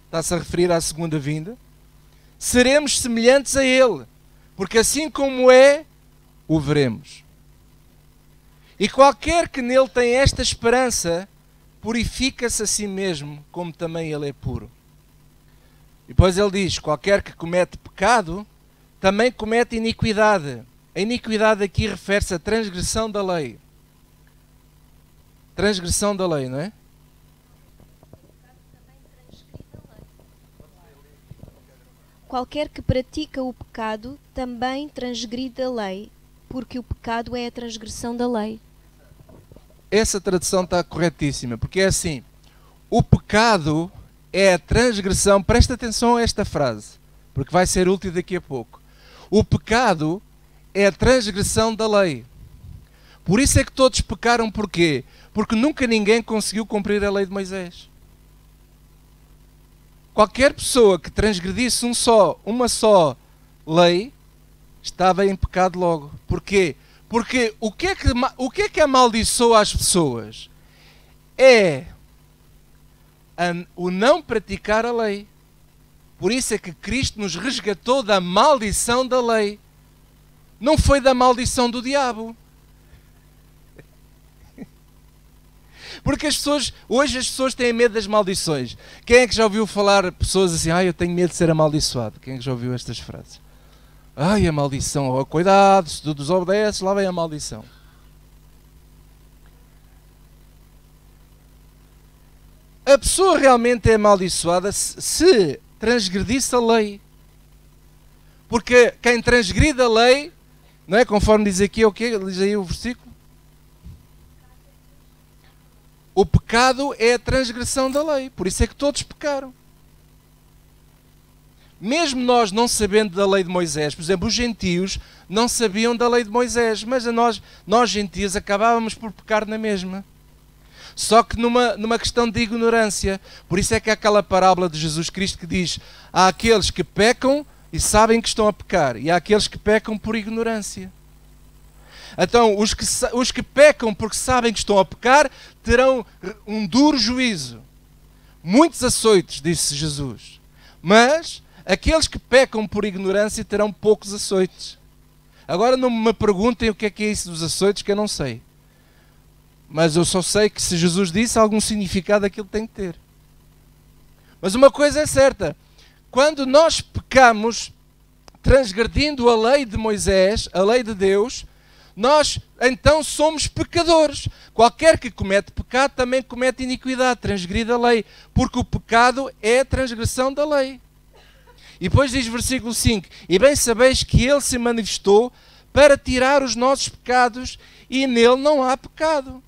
está-se a referir à segunda vinda, seremos semelhantes a Ele, porque assim como é, o veremos. E qualquer que nele tem esta esperança, purifica-se a si mesmo, como também Ele é puro. E depois ele diz: qualquer que comete pecado, também comete iniquidade. A iniquidade aqui refere-se à transgressão da lei. Transgressão da lei, não é? Qualquer que pratica o pecado também transgride a lei, porque o pecado é a transgressão da lei. Essa tradução está corretíssima, porque é assim: o pecado é a transgressão. Presta atenção a esta frase, porque vai ser útil daqui a pouco. O pecado é a transgressão da lei. Por isso é que todos pecaram. Porquê? Porque nunca ninguém conseguiu cumprir a lei de Moisés. Qualquer pessoa que transgredisse uma só lei estava em pecado logo. Porquê? Porque o que é que amaldiçoa as pessoas? É o não praticar a lei. Por isso é que Cristo nos resgatou da maldição da lei. Não foi da maldição do diabo. Porque hoje as pessoas têm medo das maldições. Quem é que já ouviu falar pessoas assim: eu tenho medo de ser amaldiçoado? Quem é que já ouviu estas frases? A maldição, oh, cuidado, se tu desobedeces, lá vem a maldição. A pessoa realmente é amaldiçoada se transgredisse a lei. Porque quem transgride a lei, não é? Conforme diz aqui, o quê? Diz aí o versículo. O pecado é a transgressão da lei. Por isso é que todos pecaram. Mesmo nós não sabendo da lei de Moisés, por exemplo, os gentios não sabiam da lei de Moisés, mas nós gentios acabávamos por pecar na mesma. Só que numa questão de ignorância. Por isso é que há aquela parábola de Jesus Cristo que diz: há aqueles que pecam e sabem que estão a pecar, e há aqueles que pecam por ignorância. Então, os que pecam porque sabem que estão a pecar terão um duro juízo. Muitos açoites, disse Jesus. Mas aqueles que pecam por ignorância terão poucos açoites. Agora não me perguntem o que é isso dos açoites, que eu não sei. Mas eu só sei que se Jesus disse, algum significado aquilo tem que ter. Mas uma coisa é certa: quando nós pecamos transgredindo a lei de Moisés, a lei de Deus, nós então somos pecadores. Qualquer que comete pecado também comete iniquidade, transgride a lei, porque o pecado é a transgressão da lei. E depois diz versículo 5, e bem sabeis que ele se manifestou para tirar os nossos pecados e nele não há pecado.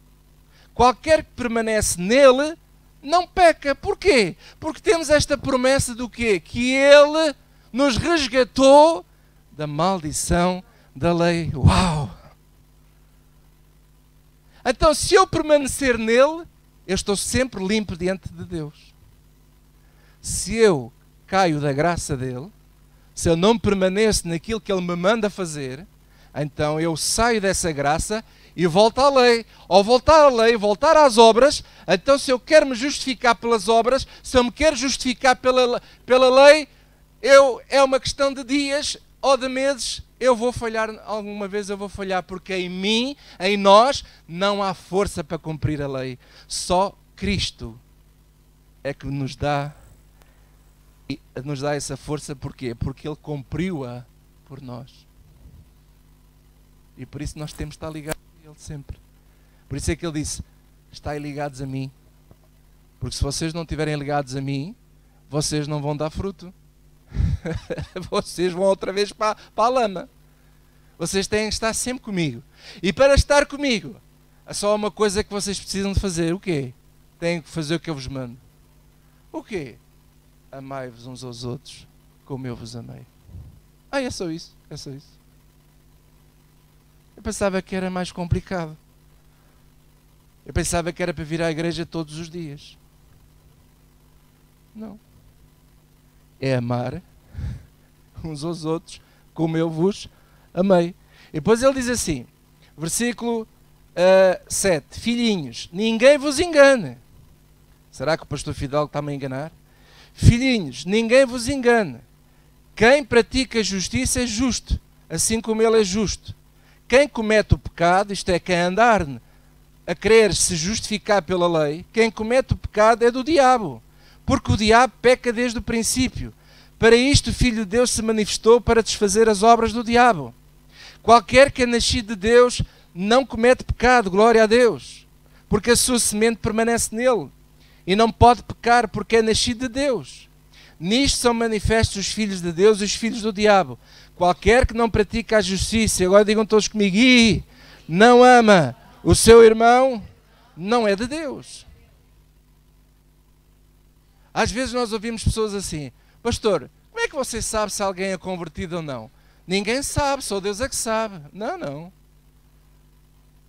Qualquer que permanece nele não peca. Porquê? Porque temos esta promessa do quê? Que ele nos resgatou da maldição da lei. Uau! Então, se eu permanecer nele, eu estou sempre limpo diante de Deus. Se eu caio da graça dele, se eu não permaneço naquilo que ele me manda fazer, então eu saio dessa graça e volto à lei. Ao voltar à lei, voltar às obras, então se eu quero me justificar pelas obras, se eu me quero justificar pela lei, é uma questão de dias ou de meses, eu vou falhar, alguma vez eu vou falhar, porque em mim, em nós, não há força para cumprir a lei. Só Cristo é que nos dá essa força. Porquê? Porque Ele cumpriu-a por nós. E por isso nós temos de estar ligados a Ele sempre. Por isso é que Ele disse, estai ligados a mim. Porque se vocês não estiverem ligados a mim, vocês não vão dar fruto. Vocês vão outra vez para a lama. Vocês têm que estar sempre comigo. E para estar comigo, há só uma coisa que vocês precisam de fazer. O quê? Têm que fazer o que eu vos mando. O quê? Amai-vos uns aos outros como eu vos amei. É só isso. É só isso. Eu pensava que era mais complicado. Eu pensava que era para vir à igreja todos os dias. Não. É amar uns aos outros como eu vos amei. E depois ele diz assim, versículo 7, filhinhos, ninguém vos engane. Será que o pastor Fidalgo está-me a enganar? Filhinhos, ninguém vos engane. Quem pratica justiça é justo, assim como ele é justo. Quem comete o pecado, isto é, quem andar a querer se justificar pela lei, quem comete o pecado é do diabo. Porque o diabo peca desde o princípio. Para isto o Filho de Deus se manifestou para desfazer as obras do diabo. Qualquer que é nascido de Deus não comete pecado, glória a Deus. Porque a sua semente permanece nele. E não pode pecar porque é nascido de Deus. Nisto são manifestos os filhos de Deus e os filhos do diabo. Qualquer que não pratica a justiça, agora digam todos comigo, e não ama o seu irmão, não é de Deus. Às vezes nós ouvimos pessoas assim, pastor, como é que você sabe se alguém é convertido ou não? Ninguém sabe, só Deus é que sabe. Não.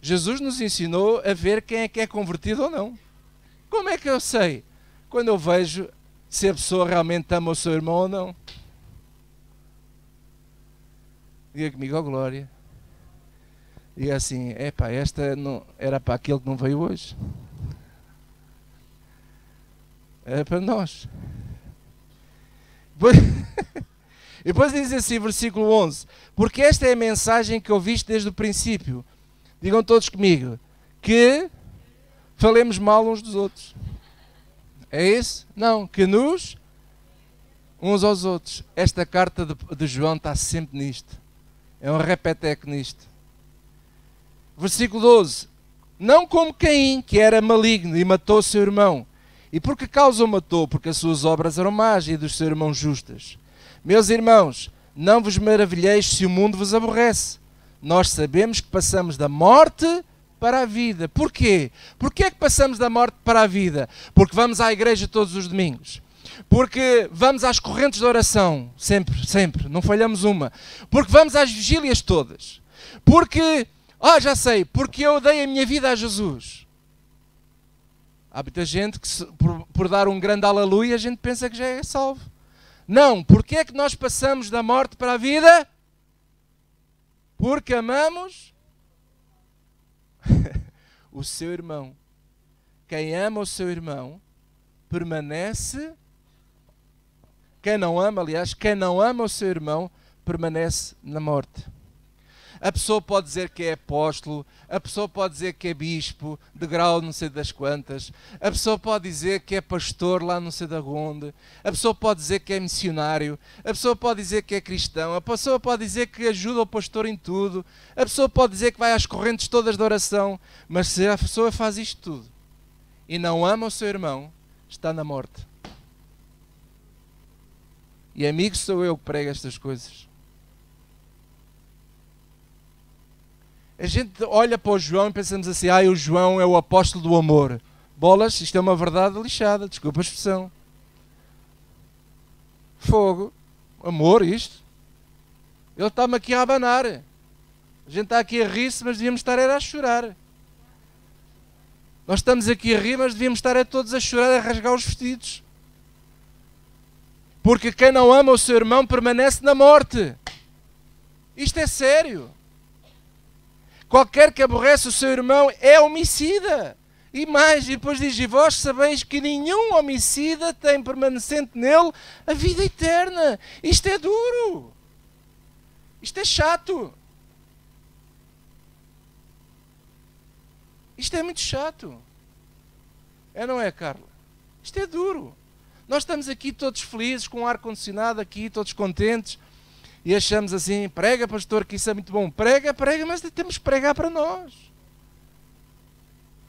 Jesus nos ensinou a ver quem é que é convertido ou não. Como é que eu sei? Quando eu vejo se a pessoa realmente ama o seu irmão ou não. Diga comigo, ó glória. Diga assim, esta não, era para aquele que não veio hoje. Era para nós. E depois diz assim, versículo 11. Porque esta é a mensagem que ouviste desde o princípio. Digam todos comigo. Que falemos mal uns dos outros. É isso? Não. Que nos uns aos outros. Esta carta de João está sempre nisto. É um repeteco nisto. Versículo 12. Não como Caim, que era maligno e matou seu irmão. E por que causa o matou? Porque as suas obras eram más e dos seus irmãos justas. Meus irmãos, não vos maravilheis se o mundo vos aborrece. Nós sabemos que passamos da morte para a vida. Porquê? Porquê é que passamos da morte para a vida? Porque vamos à igreja todos os domingos. Porque vamos às correntes de oração, sempre, não falhamos uma. Porque vamos às vigílias todas. Porque, já sei, porque eu dei a minha vida a Jesus. Há muita gente que, por dar um grande aleluia, a gente pensa que já é salvo. Não, porque é que nós passamos da morte para a vida? Porque amamos o seu irmão. Quem ama o seu irmão permanece. Quem não ama o seu irmão permanece na morte. A pessoa pode dizer que é apóstolo, a pessoa pode dizer que é bispo, de grau não sei das quantas, a pessoa pode dizer que é pastor lá não sei da onde, a pessoa pode dizer que é missionário, a pessoa pode dizer que é cristão, a pessoa pode dizer que ajuda o pastor em tudo, a pessoa pode dizer que vai às correntes todas de oração, mas se a pessoa faz isto tudo e não ama o seu irmão, está na morte. E amigo sou eu que prego estas coisas. A gente olha para o João e pensamos assim, o João é o apóstolo do amor. Bolas, isto é uma verdade lixada, desculpa a expressão. Fogo, amor, isto. Ele está-me aqui a abanar. A gente está aqui a rir-se, mas devíamos estar a chorar. Nós estamos aqui a rir, mas devíamos estar todos a chorar, a rasgar os vestidos. Porque quem não ama o seu irmão permanece na morte. Isto é sério. Qualquer que aborrece o seu irmão é homicida. E mais, e depois diz, e vós sabeis que nenhum homicida tem permanecente nele a vida eterna. Isto é duro. Isto é chato. Isto é muito chato. É, não é, Carla? Isto é duro. Nós estamos aqui todos felizes, com o ar-condicionado aqui, todos contentes, e achamos assim, prega, pastor, que isso é muito bom. Prega, mas temos que pregar para nós.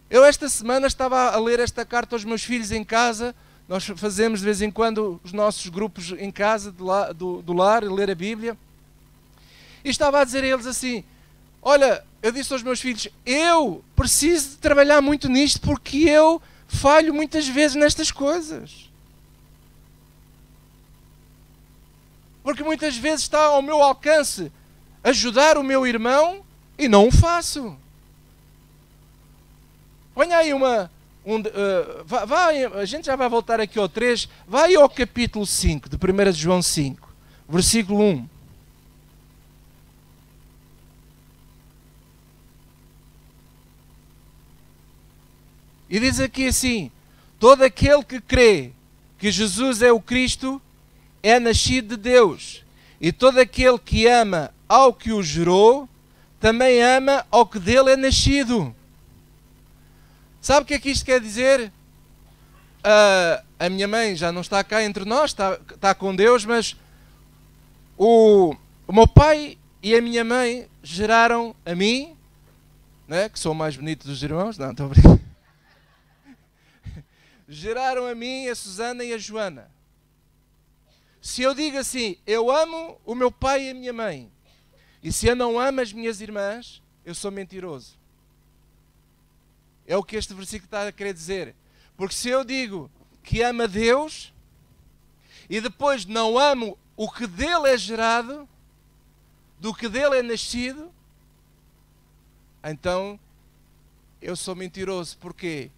Eu esta semana estava a ler esta carta aos meus filhos em casa. Nós fazemos de vez em quando os nossos grupos em casa do lar, ler a Bíblia. E estava a dizer a eles assim, olha, eu disse aos meus filhos, eu preciso de trabalhar muito nisto porque eu falho muitas vezes nestas coisas. Porque muitas vezes está ao meu alcance ajudar o meu irmão e não o faço. Ponha aí a gente já vai voltar aqui ao 3, vai ao capítulo 5, de 1 de João 5, versículo 1. E diz aqui assim, todo aquele que crê que Jesus é o Cristo é nascido de Deus, e todo aquele que ama ao que o gerou, também ama ao que dele é nascido. Sabe o que é que isto quer dizer? A minha mãe já não está cá entre nós, está com Deus, mas o meu pai e a minha mãe geraram a mim, né, que sou o mais bonito dos irmãos, não, estou a brincar. Geraram a mim, a Susana e a Joana. Se eu digo assim, eu amo o meu pai e a minha mãe, e se eu não amo as minhas irmãs, eu sou mentiroso. É o que este versículo está a querer dizer. Porque se eu digo que amo a Deus, e depois não amo o que dele é gerado, do que dele é nascido, então eu sou mentiroso. Porquê?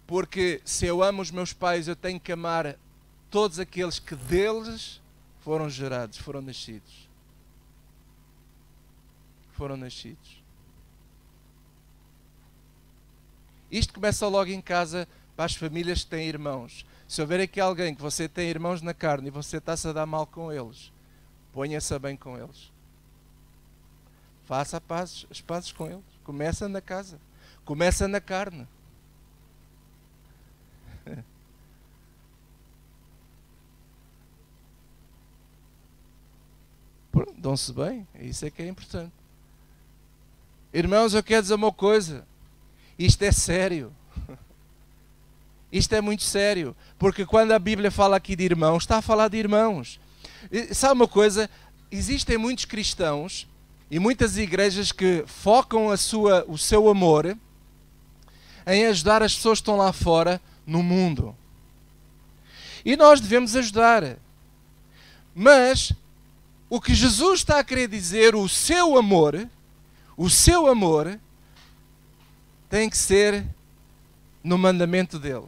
Porque se eu amo os meus pais, eu tenho que amar todos aqueles que deles foram gerados, foram nascidos. Foram nascidos. Isto começa logo em casa para as famílias que têm irmãos. Se houver aqui alguém que você tem irmãos na carne e você está-se a dar mal com eles, ponha-se bem com eles. Faça as pazes com eles. Começa na casa. Começa na carne. Dão-se bem, isso é que é importante. Irmãos, eu quero dizer uma coisa, isto é sério. Isto é muito sério, porque quando a Bíblia fala aqui de irmãos, está a falar de irmãos. E, sabe uma coisa? Existem muitos cristãos e muitas igrejas que focam o seu amor em ajudar as pessoas que estão lá fora no mundo. E nós devemos ajudar. Mas o que Jesus está a querer dizer, o seu amor tem que ser no mandamento dele.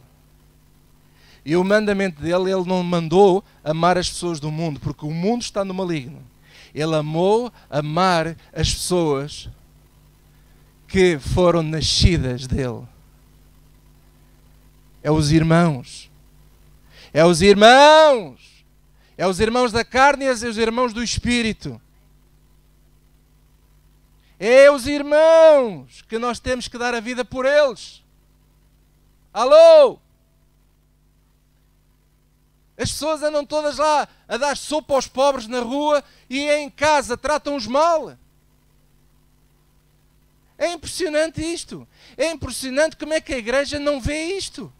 E o mandamento dele, ele não mandou amar as pessoas do mundo, porque o mundo está no maligno. Ele amou amar as pessoas que foram nascidas dele. É os irmãos. É os irmãos. É os irmãos da carne e os irmãos do Espírito. É os irmãos que nós temos que dar a vida por eles. Alô? As pessoas andam todas lá a dar sopa aos pobres na rua e em casa tratam-os mal. É impressionante isto. É impressionante como é que a igreja não vê isto.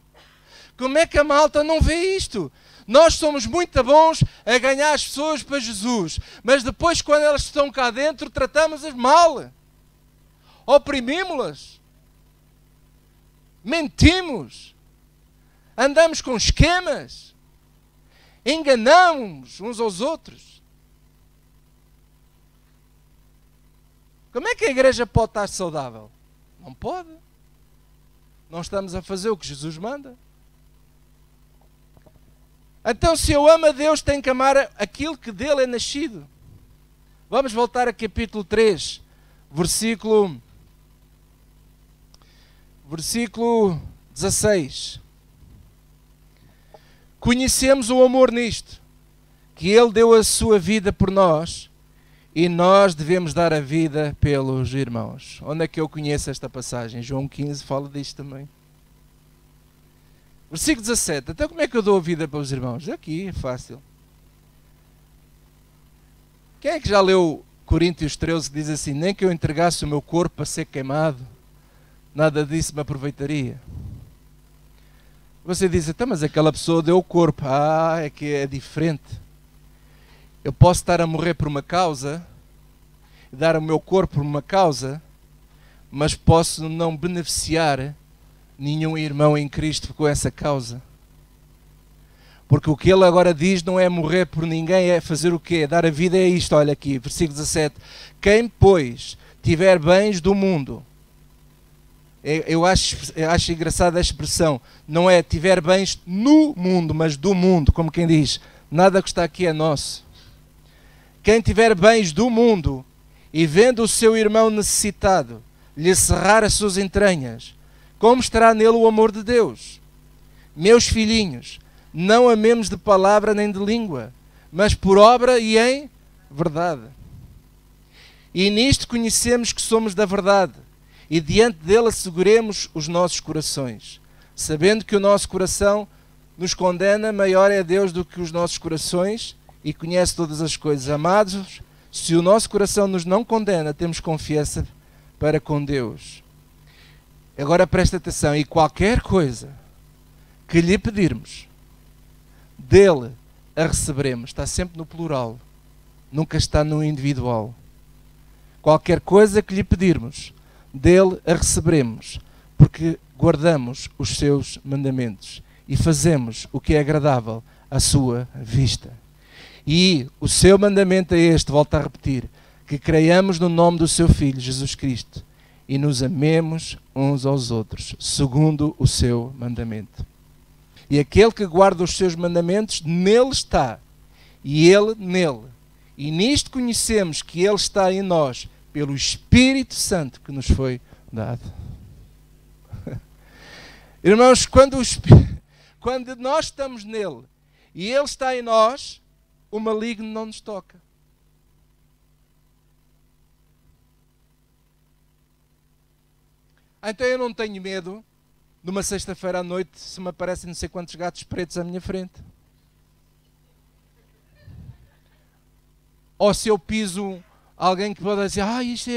Como é que a malta não vê isto? Nós somos muito bons a ganhar as pessoas para Jesus, mas depois, quando elas estão cá dentro, tratamos-as mal. Oprimimos-las. Mentimos. Andamos com esquemas. Enganamos uns aos outros. Como é que a igreja pode estar saudável? Não pode. Não estamos a fazer o que Jesus manda. Então, se eu amo a Deus, tenho que amar aquilo que dele é nascido. Vamos voltar a capítulo 3, versículo 16. Conhecemos o amor nisto, que ele deu a sua vida por nós e nós devemos dar a vida pelos irmãos. Onde é que eu conheço esta passagem? João 15 fala disto também. Versículo 17. Então como é que eu dou a vida pelos irmãos? Aqui, é fácil. Quem é que já leu Coríntios 13 que diz assim: nem que eu entregasse o meu corpo para ser queimado, nada disso me aproveitaria? Você diz, então, mas aquela pessoa deu o corpo. É que é diferente. Eu posso estar a morrer por uma causa, dar o meu corpo por uma causa, mas posso não beneficiar nenhum irmão em Cristo com essa causa. Porque o que ele agora diz não é morrer por ninguém, é fazer o quê? Dar a vida é isto, olha aqui, versículo 17. Quem, pois, tiver bens do mundo, eu acho engraçada a expressão, não é tiver bens no mundo, mas do mundo, como quem diz, nada que está aqui é nosso. Quem tiver bens do mundo e vendo o seu irmão necessitado, lhe cerrar as suas entranhas, como estará nele o amor de Deus? Meus filhinhos, não amemos de palavra nem de língua, mas por obra e em verdade. E nisto conhecemos que somos da verdade, e diante dele asseguremos os nossos corações, sabendo que o nosso coração nos condena, maior é Deus do que os nossos corações, e conhece todas as coisas. Amados, se o nosso coração nos não condena, temos confiança para com Deus. Agora presta atenção, e qualquer coisa que lhe pedirmos, dele a receberemos. Está sempre no plural, nunca está no individual. Qualquer coisa que lhe pedirmos, dele a receberemos, porque guardamos os seus mandamentos e fazemos o que é agradável à sua vista. E o seu mandamento é este, volto a repetir, que creiamos no nome do seu Filho, Jesus Cristo, e nos amemos uns aos outros, segundo o seu mandamento. E aquele que guarda os seus mandamentos, nele está, e ele nele. E nisto conhecemos que ele está em nós, pelo Espírito Santo que nos foi dado. Irmãos, quando nós estamos nele e ele está em nós, o maligno não nos toca. Então eu não tenho medo, numa sexta-feira à noite, se me aparecem não sei quantos gatos pretos à minha frente. Ou se eu piso alguém que pode dizer, isto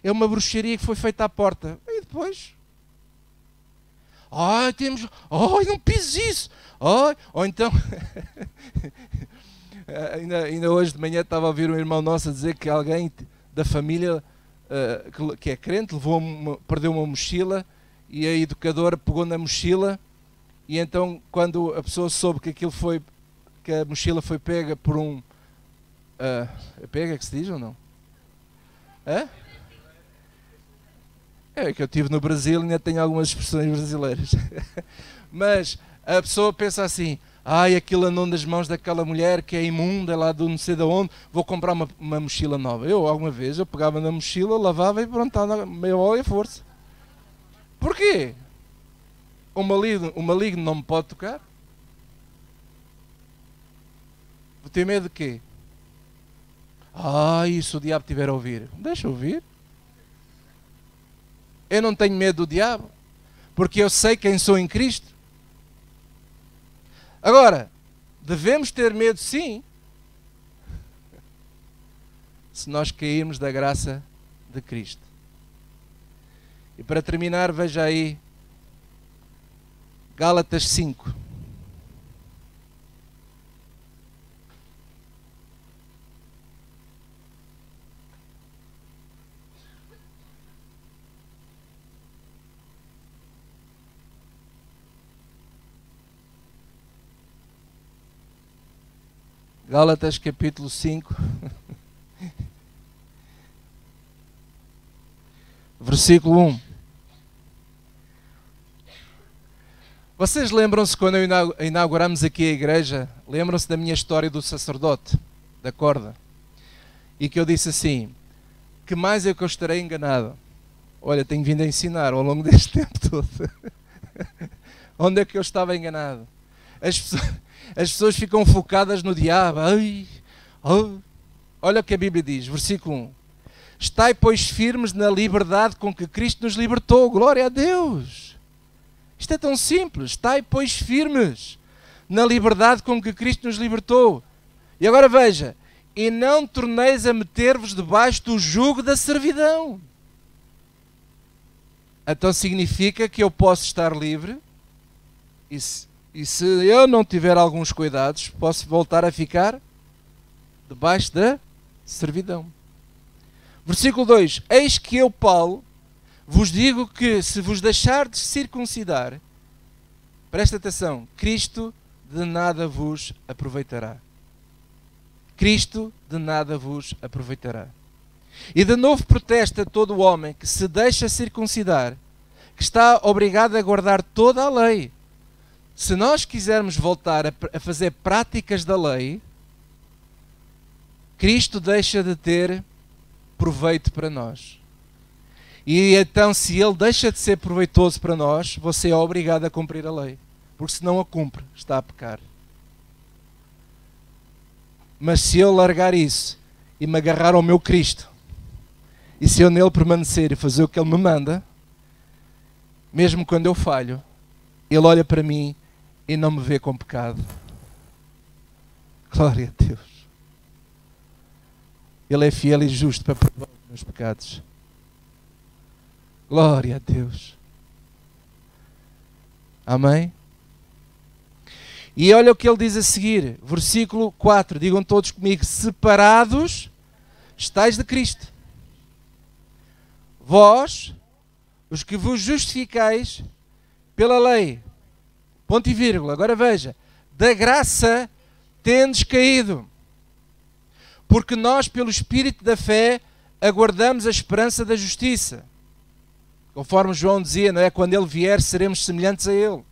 é uma bruxaria que foi feita à porta. E depois? Não pises isso. Ou então, ainda hoje de manhã estava a ouvir um irmão nosso a dizer que alguém da família que é crente perdeu uma mochila e a educadora pegou na mochila e então quando a pessoa soube que a mochila foi pega por um... pega que se diz ou não? É que eu estive no Brasil e ainda tenho algumas expressões brasileiras. Mas a pessoa pensa assim, aquilo andou nas mãos daquela mulher que é imunda lá do não sei de onde, vou comprar uma mochila nova. Alguma vez, eu pegava na mochila, lavava e pronto, estava meio óleo e força. Porquê? O maligno não me pode tocar? Vou ter medo de quê? E se o diabo estiver a ouvir? Deixa ouvir. Eu não tenho medo do diabo, porque eu sei quem sou em Cristo. Agora, devemos ter medo, sim, se nós cairmos da graça de Cristo. E para terminar, veja aí Gálatas 5. Gálatas capítulo 5, versículo 1. Vocês lembram-se quando inauguramos aqui a igreja? Lembram-se da minha história do sacerdote, da corda? E que eu disse assim, que mais é que eu estarei enganado? Olha, tenho vindo a ensinar ao longo deste tempo todo. Onde é que eu estava enganado? As pessoas ficam focadas no diabo. Ai, oh. Olha o que a Bíblia diz, versículo 1. Estai, pois, firmes na liberdade com que Cristo nos libertou. Glória a Deus. Isto é tão simples. Estai, pois, firmes na liberdade com que Cristo nos libertou. E agora veja. E não torneis a meter-vos debaixo do jugo da servidão. Então significa que eu posso estar livre e se eu não tiver alguns cuidados, posso voltar a ficar debaixo da servidão. Versículo 2. Eis que eu, Paulo, vos digo que se vos deixardes circuncidar, presta atenção, Cristo de nada vos aproveitará. Cristo de nada vos aproveitará. E de novo protesta todo o homem que se deixa circuncidar, que está obrigado a guardar toda a lei. Se nós quisermos voltar a fazer práticas da lei, Cristo deixa de ter proveito para nós. E então, se Ele deixa de ser proveitoso para nós, você é obrigado a cumprir a lei. Porque se não a cumpre, está a pecar. Mas se eu largar isso e me agarrar ao meu Cristo, e se eu nele permanecer e fazer o que Ele me manda, mesmo quando eu falho, Ele olha para mim e não me vê com pecado. Glória a Deus. Ele é fiel e justo para perdoar os meus pecados. Glória a Deus. Amém? E olha o que ele diz a seguir, versículo 4, digam todos comigo, separados estais de Cristo. Vós, os que vos justificais pela lei. Ponto e vírgula. Agora veja. Da graça tendes caído. Porque nós, pelo Espírito da fé, aguardamos a esperança da justiça. Conforme João dizia, não é? Quando Ele vier, seremos semelhantes a Ele.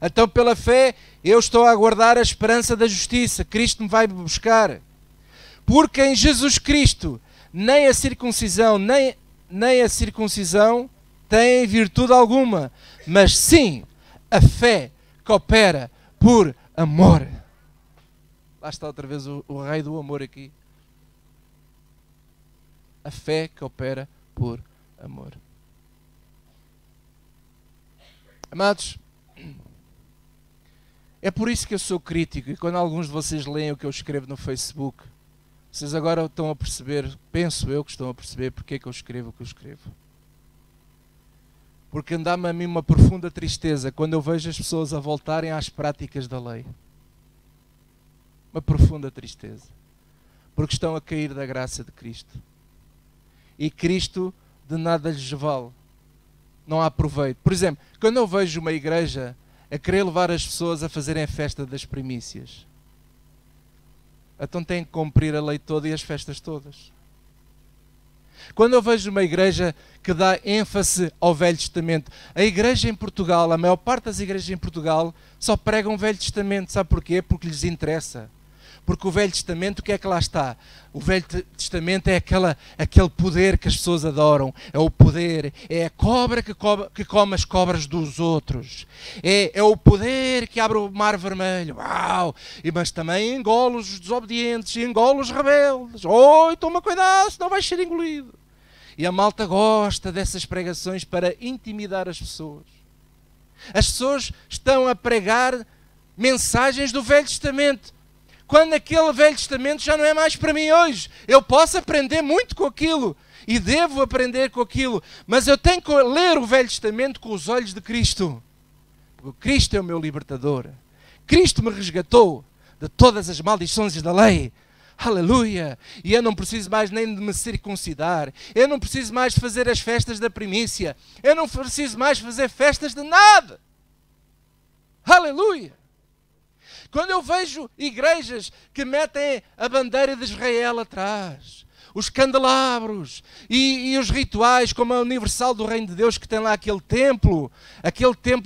Então, pela fé, eu estou a aguardar a esperança da justiça. Cristo me vai buscar. Porque em Jesus Cristo, nem a circuncisão, nem a circuncisão têm virtude alguma, mas sim a fé que opera por amor. Lá está outra vez o rei do amor aqui. A fé que opera por amor. Amados, é por isso que eu sou crítico, e quando alguns de vocês leem o que eu escrevo no Facebook, vocês agora estão a perceber, penso eu que estão a perceber porque é que eu escrevo o que eu escrevo. Porque dá-me a mim uma profunda tristeza quando eu vejo as pessoas a voltarem às práticas da lei. Uma profunda tristeza. Porque estão a cair da graça de Cristo. E Cristo de nada lhes vale. Não há proveito. Por exemplo, quando eu vejo uma igreja a querer levar as pessoas a fazerem a festa das primícias, então têm que cumprir a lei toda e as festas todas. Quando eu vejo uma igreja que dá ênfase ao Velho Testamento, a igreja em Portugal, a maior parte das igrejas em Portugal só pregam o Velho Testamento. Sabe porquê? Porque lhes interessa. Porque o Velho Testamento, o que é que lá está? O Velho Testamento é aquele poder que as pessoas adoram. É o poder, é a cobra que come as cobras dos outros. É o poder que abre o mar vermelho. Uau! Mas também engole os desobedientes e engole os rebeldes. Oi, toma cuidado, senão vais ser engolido. E a malta gosta dessas pregações para intimidar as pessoas. As pessoas estão a pregar mensagens do Velho Testamento, quando aquele Velho Testamento já não é mais para mim hoje. Eu posso aprender muito com aquilo, e devo aprender com aquilo, mas eu tenho que ler o Velho Testamento com os olhos de Cristo. Porque Cristo é o meu libertador. Cristo me resgatou de todas as maldições da lei. Aleluia! E eu não preciso mais nem de me circuncidar. Eu não preciso mais fazer as festas da primícia. Eu não preciso mais fazer festas de nada. Aleluia! Quando eu vejo igrejas que metem a bandeira de Israel atrás, os candelabros e os rituais, como a Universal do Reino de Deus, que tem lá aquele templo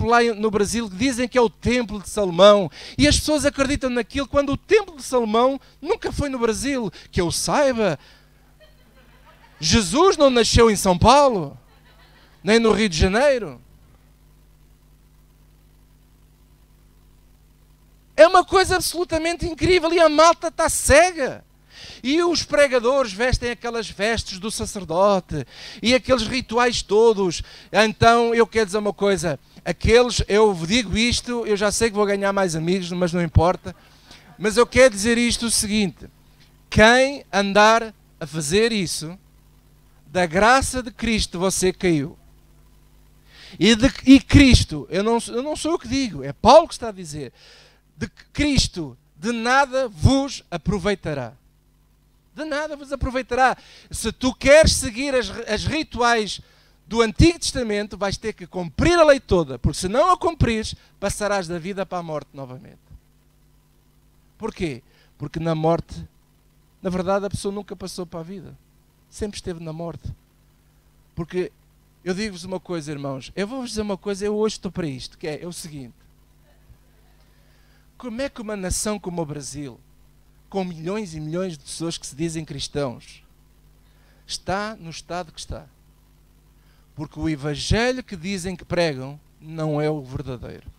lá no Brasil, que dizem que é o templo de Salomão, e as pessoas acreditam naquilo, quando o templo de Salomão nunca foi no Brasil, que eu saiba. Jesus não nasceu em São Paulo, nem no Rio de Janeiro. É uma coisa absolutamente incrível, e a malta está cega. E os pregadores vestem aquelas vestes do sacerdote e aqueles rituais todos. Então eu quero dizer uma coisa, eu digo isto, eu já sei que vou ganhar mais amigos, mas não importa. Mas eu quero dizer isto o seguinte: quem andar a fazer isso, da graça de Cristo você caiu. E Cristo, eu não sou eu que digo, é Paulo que está a dizer, de Cristo de nada vos aproveitará. De nada vos aproveitará. Se tu queres seguir as rituais do Antigo Testamento, vais ter que cumprir a lei toda, porque se não a cumprires, passarás da vida para a morte novamente. Porquê? Porque na morte, na verdade, a pessoa nunca passou para a vida. Sempre esteve na morte. Porque eu digo-vos uma coisa, irmãos, eu vou-vos dizer uma coisa, eu hoje estou para isto, que é o seguinte: como é que uma nação como o Brasil, com milhões e milhões de pessoas que se dizem cristãos, está no estado que está? Porque o evangelho que dizem que pregam não é o verdadeiro.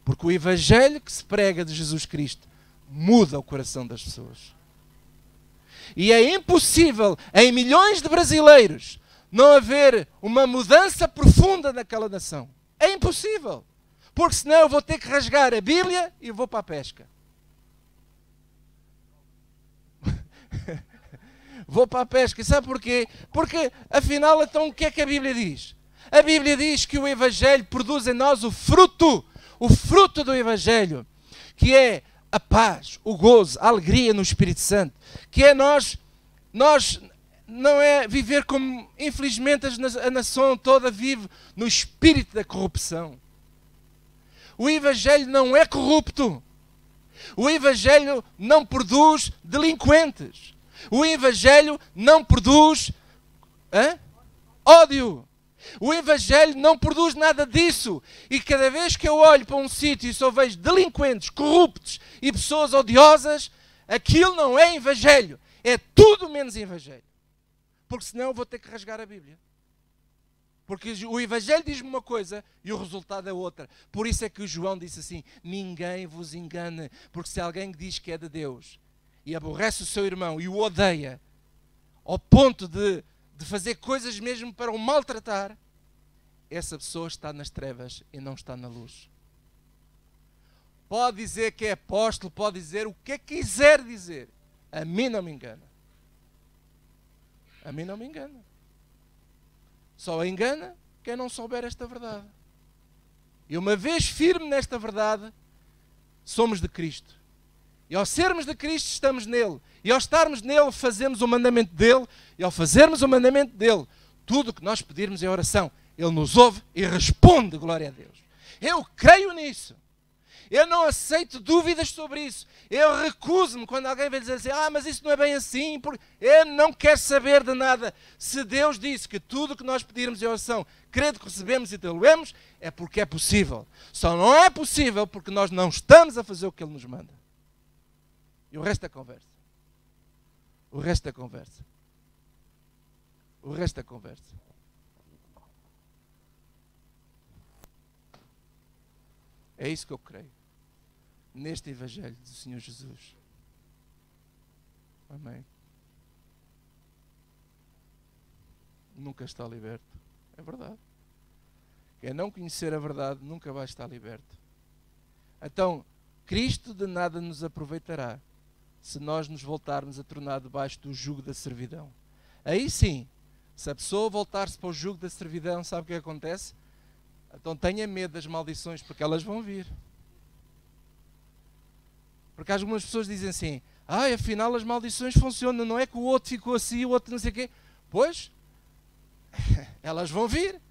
Porque o evangelho que se prega de Jesus Cristo muda o coração das pessoas. E é impossível, em milhões de brasileiros, não haver uma mudança profunda naquela nação. É impossível. Porque senão eu vou ter que rasgar a Bíblia e vou para a pesca. Vou para a pesca. E sabe porquê? Porque, afinal, então, o que é que a Bíblia diz? A Bíblia diz que o Evangelho produz em nós o fruto do Evangelho, que é a paz, o gozo, a alegria no Espírito Santo, que é nós não é viver como, infelizmente, a nação toda vive no espírito da corrupção. O Evangelho não é corrupto. O Evangelho não produz delinquentes. O Evangelho não produz ódio. O Evangelho não produz nada disso. E cada vez que eu olho para um sítio e só vejo delinquentes, corruptos e pessoas odiosas, aquilo não é Evangelho. É tudo menos Evangelho. Porque senão eu vou ter que rasgar a Bíblia. Porque o Evangelho diz-me uma coisa e o resultado é outra. Por isso é que o João disse assim: ninguém vos engane, porque se alguém diz que é de Deus e aborrece o seu irmão e o odeia, ao ponto de fazer coisas mesmo para o maltratar, essa pessoa está nas trevas e não está na luz. Pode dizer que é apóstolo, pode dizer o que quiser dizer. A mim não me engana. A mim não me engana. Só engana quem não souber esta verdade. E uma vez firme nesta verdade, somos de Cristo. E ao sermos de Cristo, estamos nele. E ao estarmos nele, fazemos o mandamento dele. E ao fazermos o mandamento dele, tudo o que nós pedirmos em oração, ele nos ouve e responde, glória a Deus. Eu creio nisso. Eu não aceito dúvidas sobre isso. Eu recuso-me quando alguém vem dizer assim: mas isso não é bem assim. Porque eu não quero saber de nada. Se Deus disse que tudo o que nós pedirmos em oração, crendo que recebemos e tê-lo-emos, é porque é possível. Só não é possível porque nós não estamos a fazer o que Ele nos manda. E o resto é conversa. O resto é conversa. O resto é conversa. É isso que eu creio. Neste Evangelho do Senhor Jesus. Amém. nunca está liberto. É verdade. Quem não conhecer a verdade nunca vai estar liberto. Então, Cristo de nada nos aproveitará se nós nos voltarmos a tornar debaixo do jugo da servidão. Aí sim, se a pessoa voltar-se para o jugo da servidão, sabe o que acontece? Então tenha medo das maldições, porque elas vão vir. Porque algumas pessoas dizem assim, afinal as maldições funcionam, não é que o outro ficou assim, o outro não sei o quê. Pois, elas vão vir.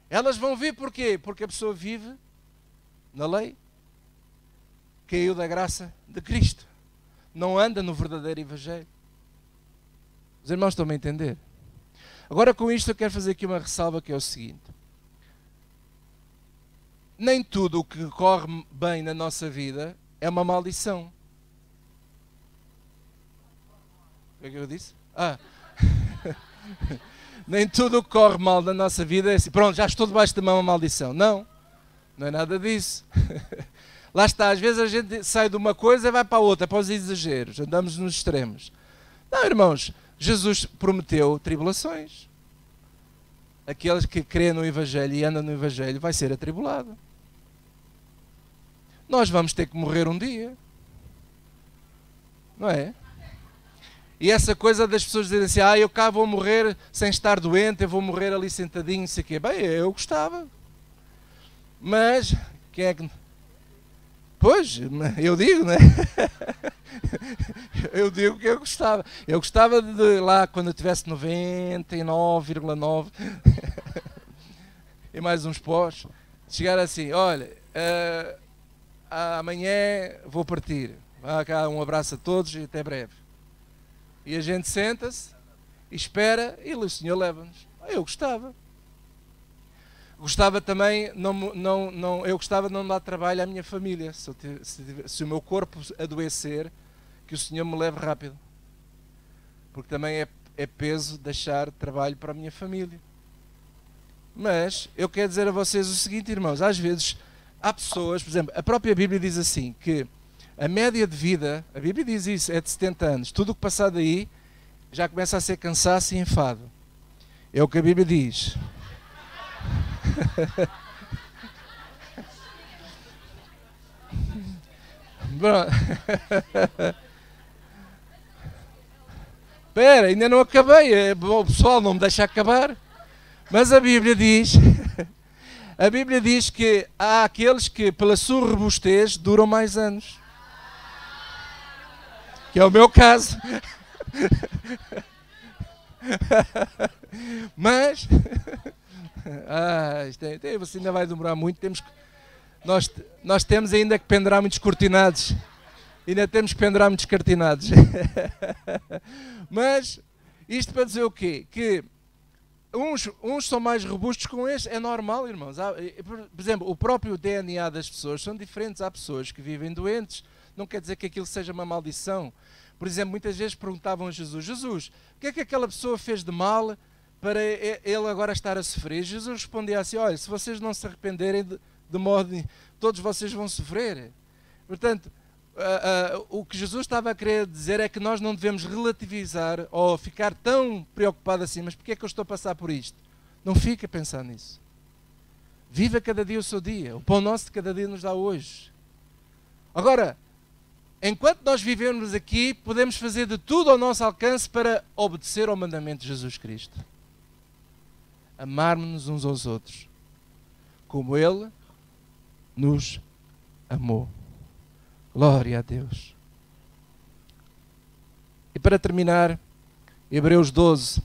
Elas vão vir porquê? Porque a pessoa vive na lei, caiu da graça de Cristo, não anda no verdadeiro Evangelho. Os irmãos estão-me a entender? Agora com isto eu quero fazer aqui uma ressalva, que é o seguinte: nem tudo o que corre bem na nossa vida é uma maldição. O que é que eu disse? Nem tudo o que corre mal na nossa vida é assim, pronto, já estou debaixo de uma maldição. Não, não é nada disso. Lá está, às vezes a gente sai de uma coisa e vai para a outra, para os exageros, andamos nos extremos. Não, irmãos, Jesus prometeu tribulações. Aqueles que crêem no Evangelho e andam no Evangelho vai ser atribulado. Nós vamos ter que morrer um dia. Não é? E essa coisa das pessoas dizerem assim, eu cá vou morrer sem estar doente, eu vou morrer ali sentadinho, não sei o quê. Bem, eu gostava. Mas, quem é que... Pois, eu digo, né? Eu digo que eu gostava. Eu gostava de lá, quando eu tivesse 99,9 e mais uns pós, chegar assim, olha, amanhã vou partir. Vá cá, um abraço a todos e até breve. E a gente senta-se, espera e o Senhor leva-nos. Eu gostava. Gostava também, eu gostava de não dar trabalho à minha família. Se o meu corpo adoecer, que o Senhor me leve rápido. Porque também é peso deixar trabalho para a minha família. Mas eu quero dizer a vocês o seguinte, irmãos, às vezes há pessoas, por exemplo, a própria Bíblia diz assim, que a média de vida, a Bíblia diz isso, é de 70 anos. Tudo o que passar daí já começa a ser cansaço e enfado. É o que a Bíblia diz. Espera, ainda não acabei. O pessoal não me deixa acabar. Mas a Bíblia diz que há aqueles que pela sua robustez duram mais anos. Que é o meu caso. Mas você ainda vai demorar muito. Nós temos ainda que pendurar muitos cortinados. Ainda temos que pendurar muitos cortinados. Mas isto para dizer o quê? Que uns são mais robustos com estes, é normal, irmãos. Por exemplo, o próprio DNA das pessoas são diferentes. Há pessoas que vivem doentes, não quer dizer que aquilo seja uma maldição. Por exemplo, muitas vezes perguntavam a Jesus, o que é que aquela pessoa fez de mal para ele agora estar a sofrer? Jesus respondia assim, olha, se vocês não se arrependerem, de modo todos vocês vão sofrer. Portanto, o que Jesus estava a querer dizer é que nós não devemos relativizar ou ficar tão preocupado assim, mas porquê é que eu estou a passar por isto? Não fica a pensar nisso. Viva cada dia o seu dia. O pão nosso de cada dia nos dá hoje. Agora, enquanto nós vivemos aqui, podemos fazer de tudo ao nosso alcance para obedecer ao mandamento de Jesus Cristo. Amarmos-nos uns aos outros, como Ele nos amou. Glória a Deus. E para terminar, Hebreus 12.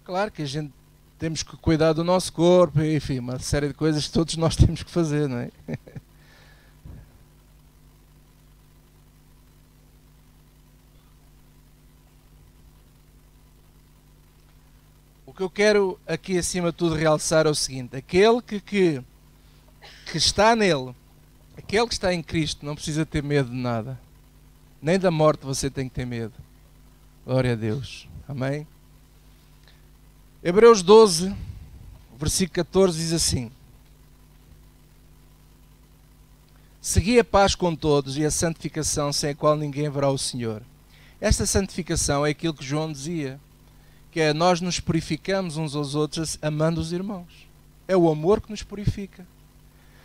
Claro que a gente temos que cuidar do nosso corpo, enfim, uma série de coisas que todos nós temos que fazer, não é? O que eu quero aqui acima de tudo realçar é o seguinte: aquele que está nele, aquele que está em Cristo, não precisa ter medo de nada. Nem da morte você tem que ter medo. Glória a Deus. Amém? Hebreus 12, versículo 14 diz assim: Segui a paz com todos e a santificação, sem a qual ninguém verá o Senhor. Esta santificação é aquilo que João dizia, que é nós nos purificamos uns aos outros amando os irmãos. É o amor que nos purifica.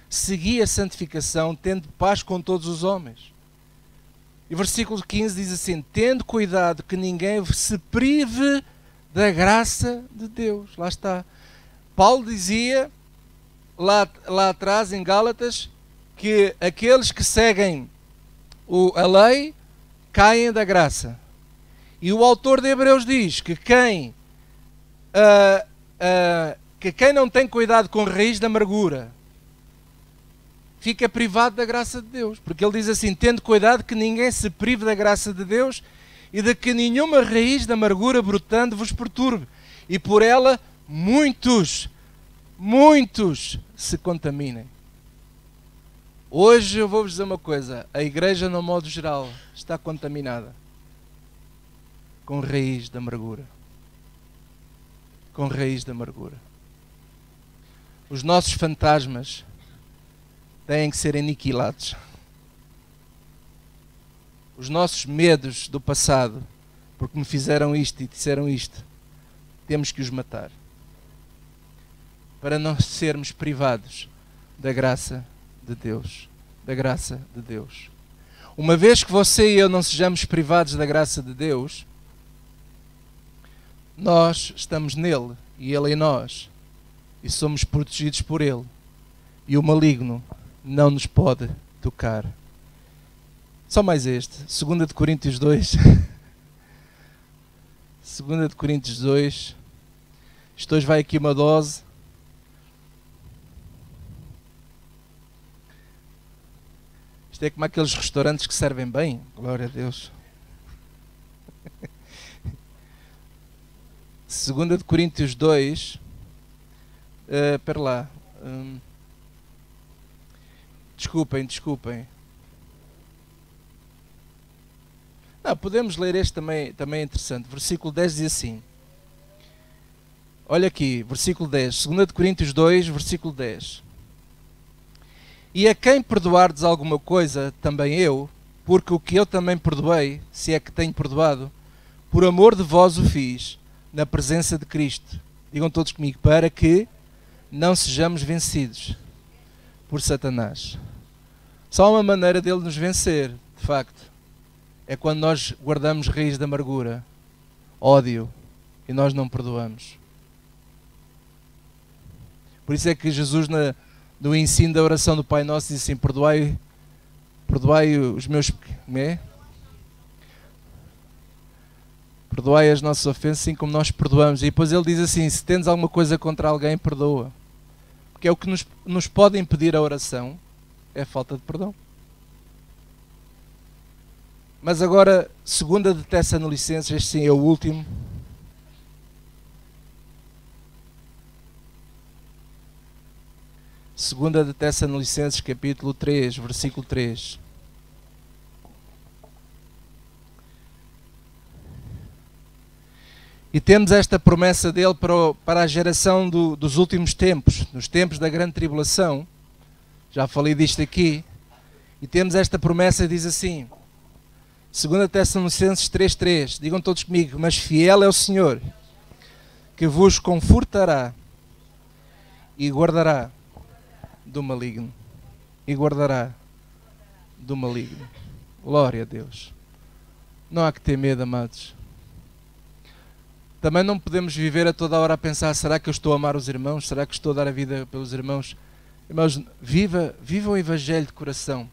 Segui a santificação, tendo paz com todos os homens. E o versículo 15 diz assim: tendo cuidado que ninguém se prive da graça de Deus. Lá está. Paulo dizia, lá atrás em Gálatas, que aqueles que seguem a lei caem da graça. E o autor de Hebreus diz que quem não tem cuidado com a raiz da amargura fica privado da graça de Deus. Porque ele diz assim: tendo cuidado que ninguém se prive da graça de Deus e de que nenhuma raiz da amargura brotando vos perturbe. E por ela muitos se contaminem. Hoje eu vou-vos dizer uma coisa: a igreja, no modo geral, está contaminada com raiz de amargura. Com raiz de amargura. Os nossos fantasmas têm que ser aniquilados. Os nossos medos do passado, porque me fizeram isto e disseram isto, temos que os matar, para não sermos privados da graça de Deus. Da graça de Deus. Uma vez que você e eu não sejamos privados da graça de Deus, nós estamos nele e ele em nós, e somos protegidos por ele, e o maligno não nos pode tocar. Só mais este, 2 de Coríntios 2. 2 de Coríntios 2. Isto hoje vai aqui uma dose. Isto é como aqueles restaurantes que servem bem. Glória a Deus. 2 de Coríntios 2. Espera lá. Desculpem. Não, podemos ler este também é interessante. Versículo 10 diz assim. Olha aqui, versículo 10. 2 de Coríntios 2, versículo 10. E a quem perdoardes alguma coisa, também eu, porque o que eu também perdoei, se é que tenho perdoado, por amor de vós o fiz, na presença de Cristo. Digam todos comigo, para que não sejamos vencidos por Satanás. Só uma maneira dele nos vencer, de facto, é quando nós guardamos raiz de amargura, ódio, e nós não perdoamos. Por isso é que Jesus, no ensino da oração do Pai Nosso, diz assim: perdoai os meus pecados, perdoai as nossas ofensas, assim como nós perdoamos. E depois ele diz assim: se tens alguma coisa contra alguém, perdoa. Porque é o que nos pode impedir a oração, é a falta de perdão. Mas agora, 2 de Tessalonicenses, este sim é o último. Segunda de Tessalonicenses, capítulo 3, versículo 3. E temos esta promessa dele para a geração dos últimos tempos, nos tempos da grande tribulação. Já falei disto aqui. E temos esta promessa, diz assim, 2 Tessalonicenses 3:3. Digam todos comigo: mas fiel é o Senhor, que vos confortará e guardará do maligno. E guardará do maligno. Glória a Deus. Não há que ter medo, amados. Também não podemos viver a toda hora a pensar: será que eu estou a amar os irmãos? Será que estou a dar a vida pelos irmãos? Irmãos, viva o Evangelho de coração.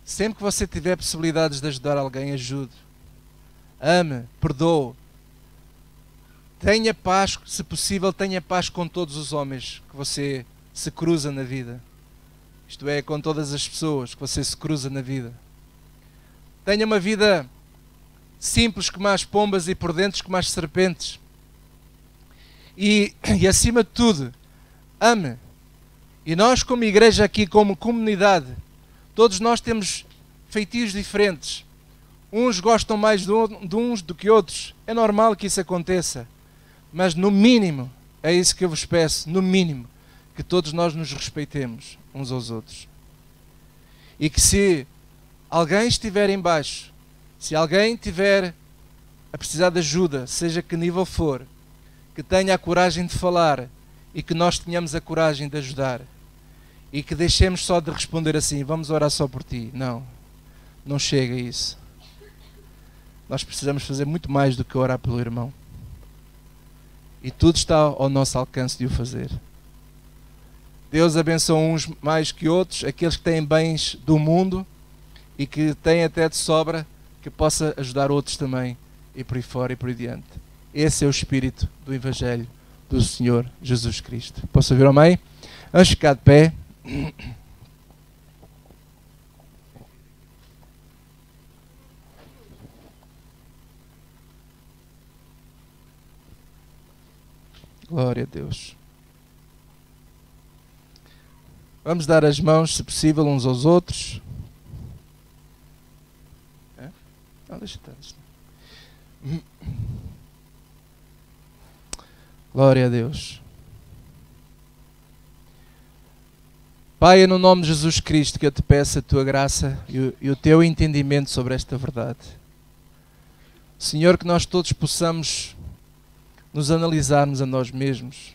Sempre que você tiver possibilidades de ajudar alguém, ajude. Ame, perdoe. Tenha paz, se possível, tenha paz com todos os homens que você se cruza na vida. Isto é, com todas as pessoas que você se cruza na vida. Tenha uma vida simples como as pombas e prudentes como as serpentes. E acima de tudo, ame. E nós, como igreja aqui, como comunidade, todos nós temos feitios diferentes. Uns gostam mais de uns do que outros. É normal que isso aconteça. Mas no mínimo, é isso que eu vos peço, no mínimo, que todos nós nos respeitemos uns aos outros. E que se alguém estiver em baixo, se alguém tiver a precisar de ajuda, seja que nível for, que tenha a coragem de falar e que nós tenhamos a coragem de ajudar. E que deixemos só de responder assim, vamos orar só por ti. Não, não chega a isso. Nós precisamos fazer muito mais do que orar pelo irmão. E tudo está ao nosso alcance de o fazer. Deus abençoa uns mais que outros, aqueles que têm bens do mundo e que têm até de sobra, que possa ajudar outros também, e por aí fora e por aí diante. Esse é o espírito do Evangelho do Senhor Jesus Cristo. Posso ouvir amém? Vamos ficar de pé. Glória a Deus. Vamos dar as mãos, se possível, uns aos outros. Não, deixa estar. Glória a Deus. Pai, é no nome de Jesus Cristo que eu te peço a tua graça e o teu entendimento sobre esta verdade. Senhor, que nós todos possamos nos analisarmos a nós mesmos.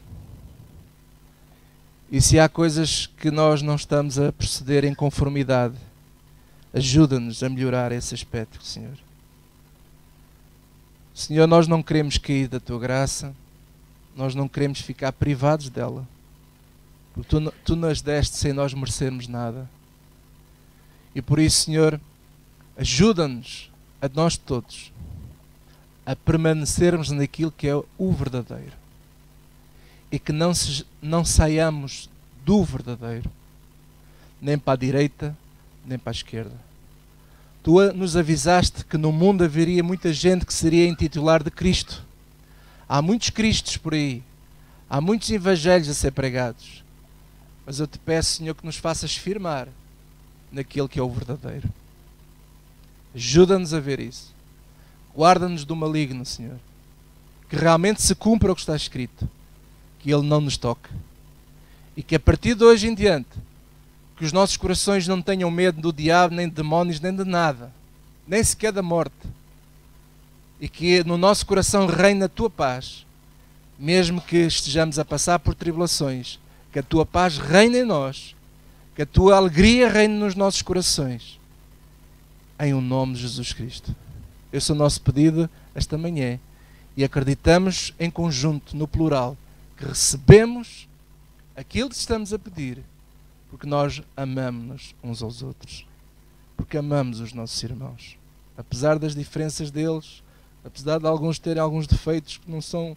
E se há coisas que nós não estamos a proceder em conformidade, ajuda-nos a melhorar esse aspecto, Senhor. Senhor, nós não queremos cair da tua graça, nós não queremos ficar privados dela, porque tu nos deste sem nós merecermos nada. E por isso, Senhor, ajuda-nos, a nós todos, a permanecermos naquilo que é o verdadeiro. E que não saiamos do verdadeiro, nem para a direita, nem para a esquerda. Tu nos avisaste que no mundo haveria muita gente que seria intitular de Cristo. Há muitos Cristos por aí, há muitos evangelhos a ser pregados. Mas eu te peço, Senhor, que nos faças firmar naquilo que é o verdadeiro. Ajuda-nos a ver isso. Guarda-nos do maligno, Senhor. Que realmente se cumpra o que está escrito. Que ele não nos toque. E que a partir de hoje em diante, que os nossos corações não tenham medo do diabo, nem de demónios, nem de nada. Nem sequer da morte. E que no nosso coração reine a tua paz. Mesmo que estejamos a passar por tribulações. Que a tua paz reine em nós. Que a tua alegria reine nos nossos corações. Em o nome de Jesus Cristo. Esse é o nosso pedido esta manhã. E acreditamos em conjunto, no plural, que recebemos aquilo que estamos a pedir, porque nós amamos-nos uns aos outros, porque amamos os nossos irmãos, apesar das diferenças deles, apesar de alguns terem alguns defeitos que não são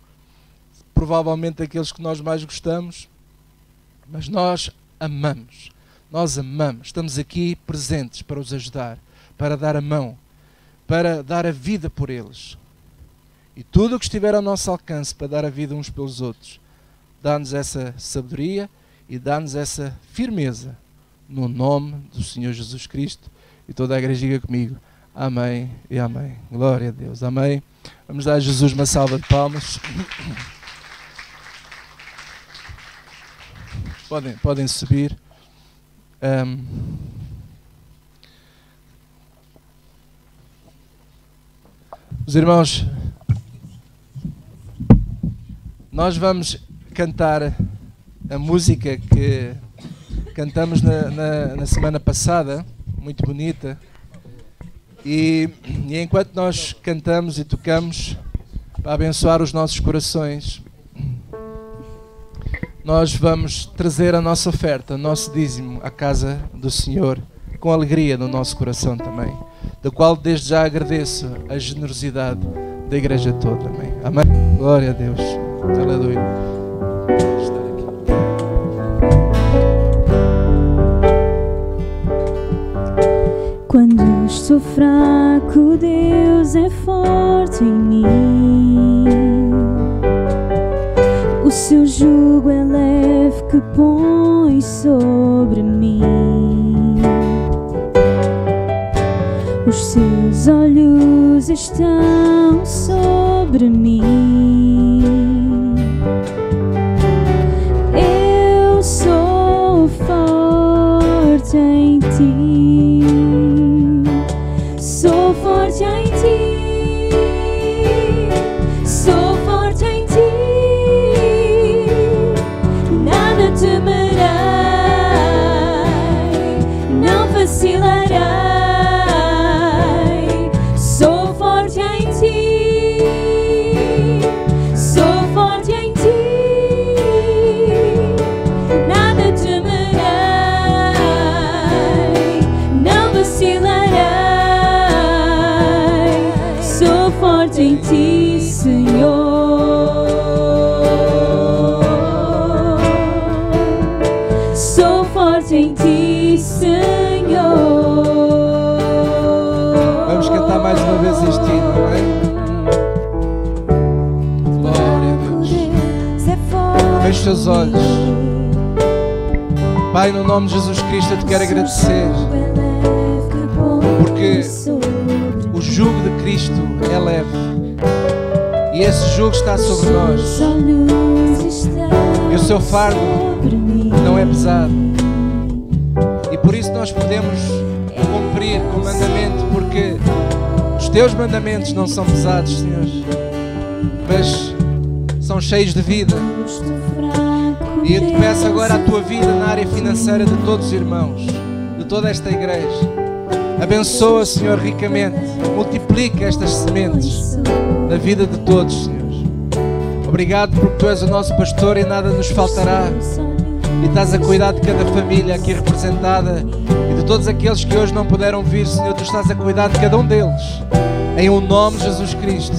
provavelmente aqueles que nós mais gostamos, mas nós amamos, estamos aqui presentes para os ajudar, para dar a mão, para dar a vida por eles. E tudo o que estiver ao nosso alcance para dar a vida uns pelos outros, dá-nos essa sabedoria e dá-nos essa firmeza no nome do Senhor Jesus Cristo. E toda a igreja diga comigo, amém e amém. Glória a Deus, amém. Vamos dar a Jesus uma salva de palmas. Podem subir. Os irmãos, nós vamos cantar a música que cantamos na semana passada, muito bonita, e enquanto nós cantamos e tocamos para abençoar os nossos corações, nós vamos trazer a nossa oferta, o nosso dízimo à casa do Senhor, com alegria no nosso coração também, da qual desde já agradeço a generosidade da igreja toda. Amém. Amém. Glória a Deus. Aleluia. Quando estou fraco, Deus é forte em mim. O seu jugo é leve que põe sobre mim. Os seus olhos estão sobre mim. Eu sou forte em ti. Ti, Senhor. Sou forte em Ti, Senhor. Vamos cantar mais uma vez este hino, não é? Glória a Deus. Feche os teus olhos. Pai, no nome de Jesus Cristo, eu te quero agradecer, porque o jugo de Cristo é leve e esse jugo está sobre nós, e o seu fardo não é pesado, e por isso nós podemos cumprir com o mandamento, porque os teus mandamentos não são pesados, Senhor, mas são cheios de vida. E eu te peço agora a tua vida na área financeira de todos os irmãos, de toda esta igreja. Abençoa, Senhor, ricamente. Multiplica estas sementes na vida de todos, Senhor. Obrigado porque Tu és o nosso pastor e nada nos faltará. E estás a cuidar de cada família aqui representada e de todos aqueles que hoje não puderam vir, Senhor. Tu estás a cuidar de cada um deles. Em o nome de Jesus Cristo.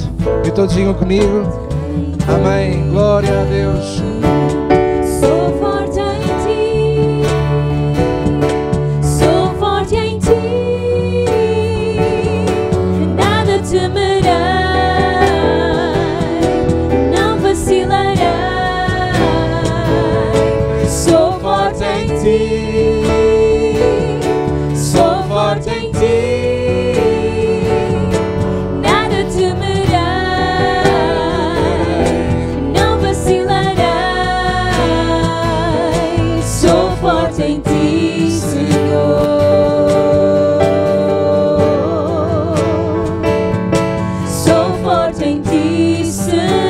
E todos digam comigo. Amém. Glória a Deus. Sou forte em Ti, sou forte em Ti, nada temerei, não vacilarei. Sou forte em Ti, sou forte em Ti, nada temerei, não vacilarei. Sou forte em Ti, Senhor. Sou forte em Ti, Senhor.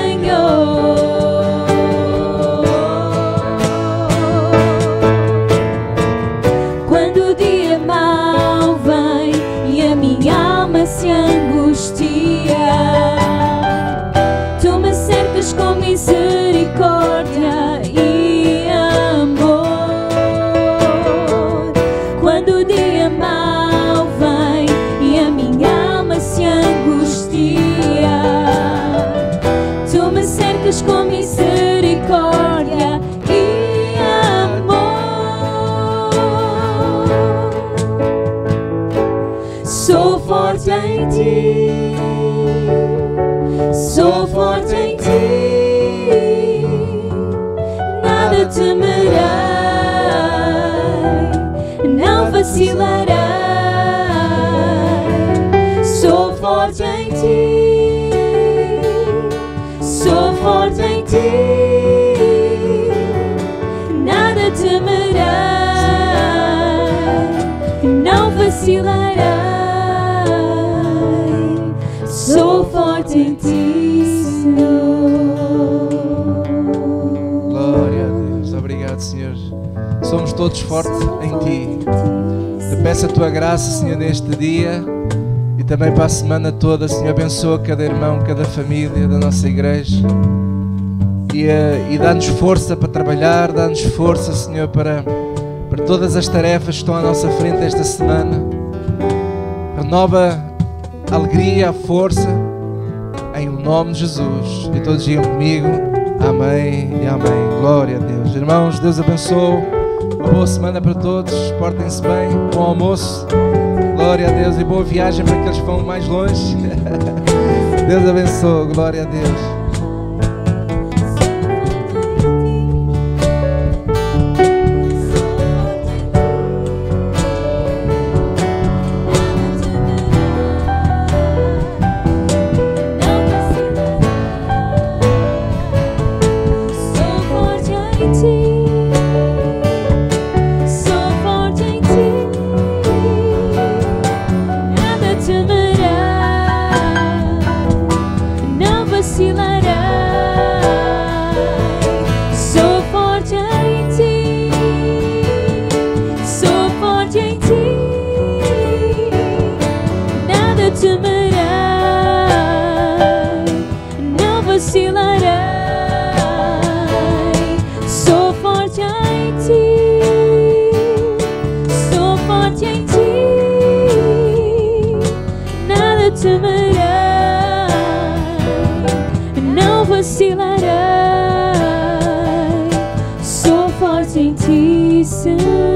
Quando o dia mau vem e a minha alma se angustia, Tu me cercas com misericórdia e amor. Quando o dia mau vem e a minha alma se angustia, Tu me cercas com misericórdia e amor. Sou forte em Ti, sou forte em Ti, nada temerei, não vacilarei. Sou forte em Ti, sou forte em Ti, nada temerei, não vacilarei. Sou forte em Ti, Senhor. Glória a Deus. Obrigado, Senhor. Somos todos fortes em Ti. Te peço a Tua graça, Senhor, neste dia e também para a semana toda, Senhor. Abençoa cada irmão, cada família da nossa igreja e dá-nos força para trabalhar, dá-nos força, Senhor, para todas as tarefas que estão à nossa frente esta semana. Renova a alegria, a força, em nome de Jesus. E todos digam comigo, amém e amém. Glória a Deus. Irmãos, Deus abençoe. Uma boa semana para todos. Portem-se bem. Bom almoço. Glória a Deus e boa viagem para aqueles que vão mais longe. Deus abençoe. Glória a Deus. Temerei, vacilarei. Sou forte em ti, Senhor.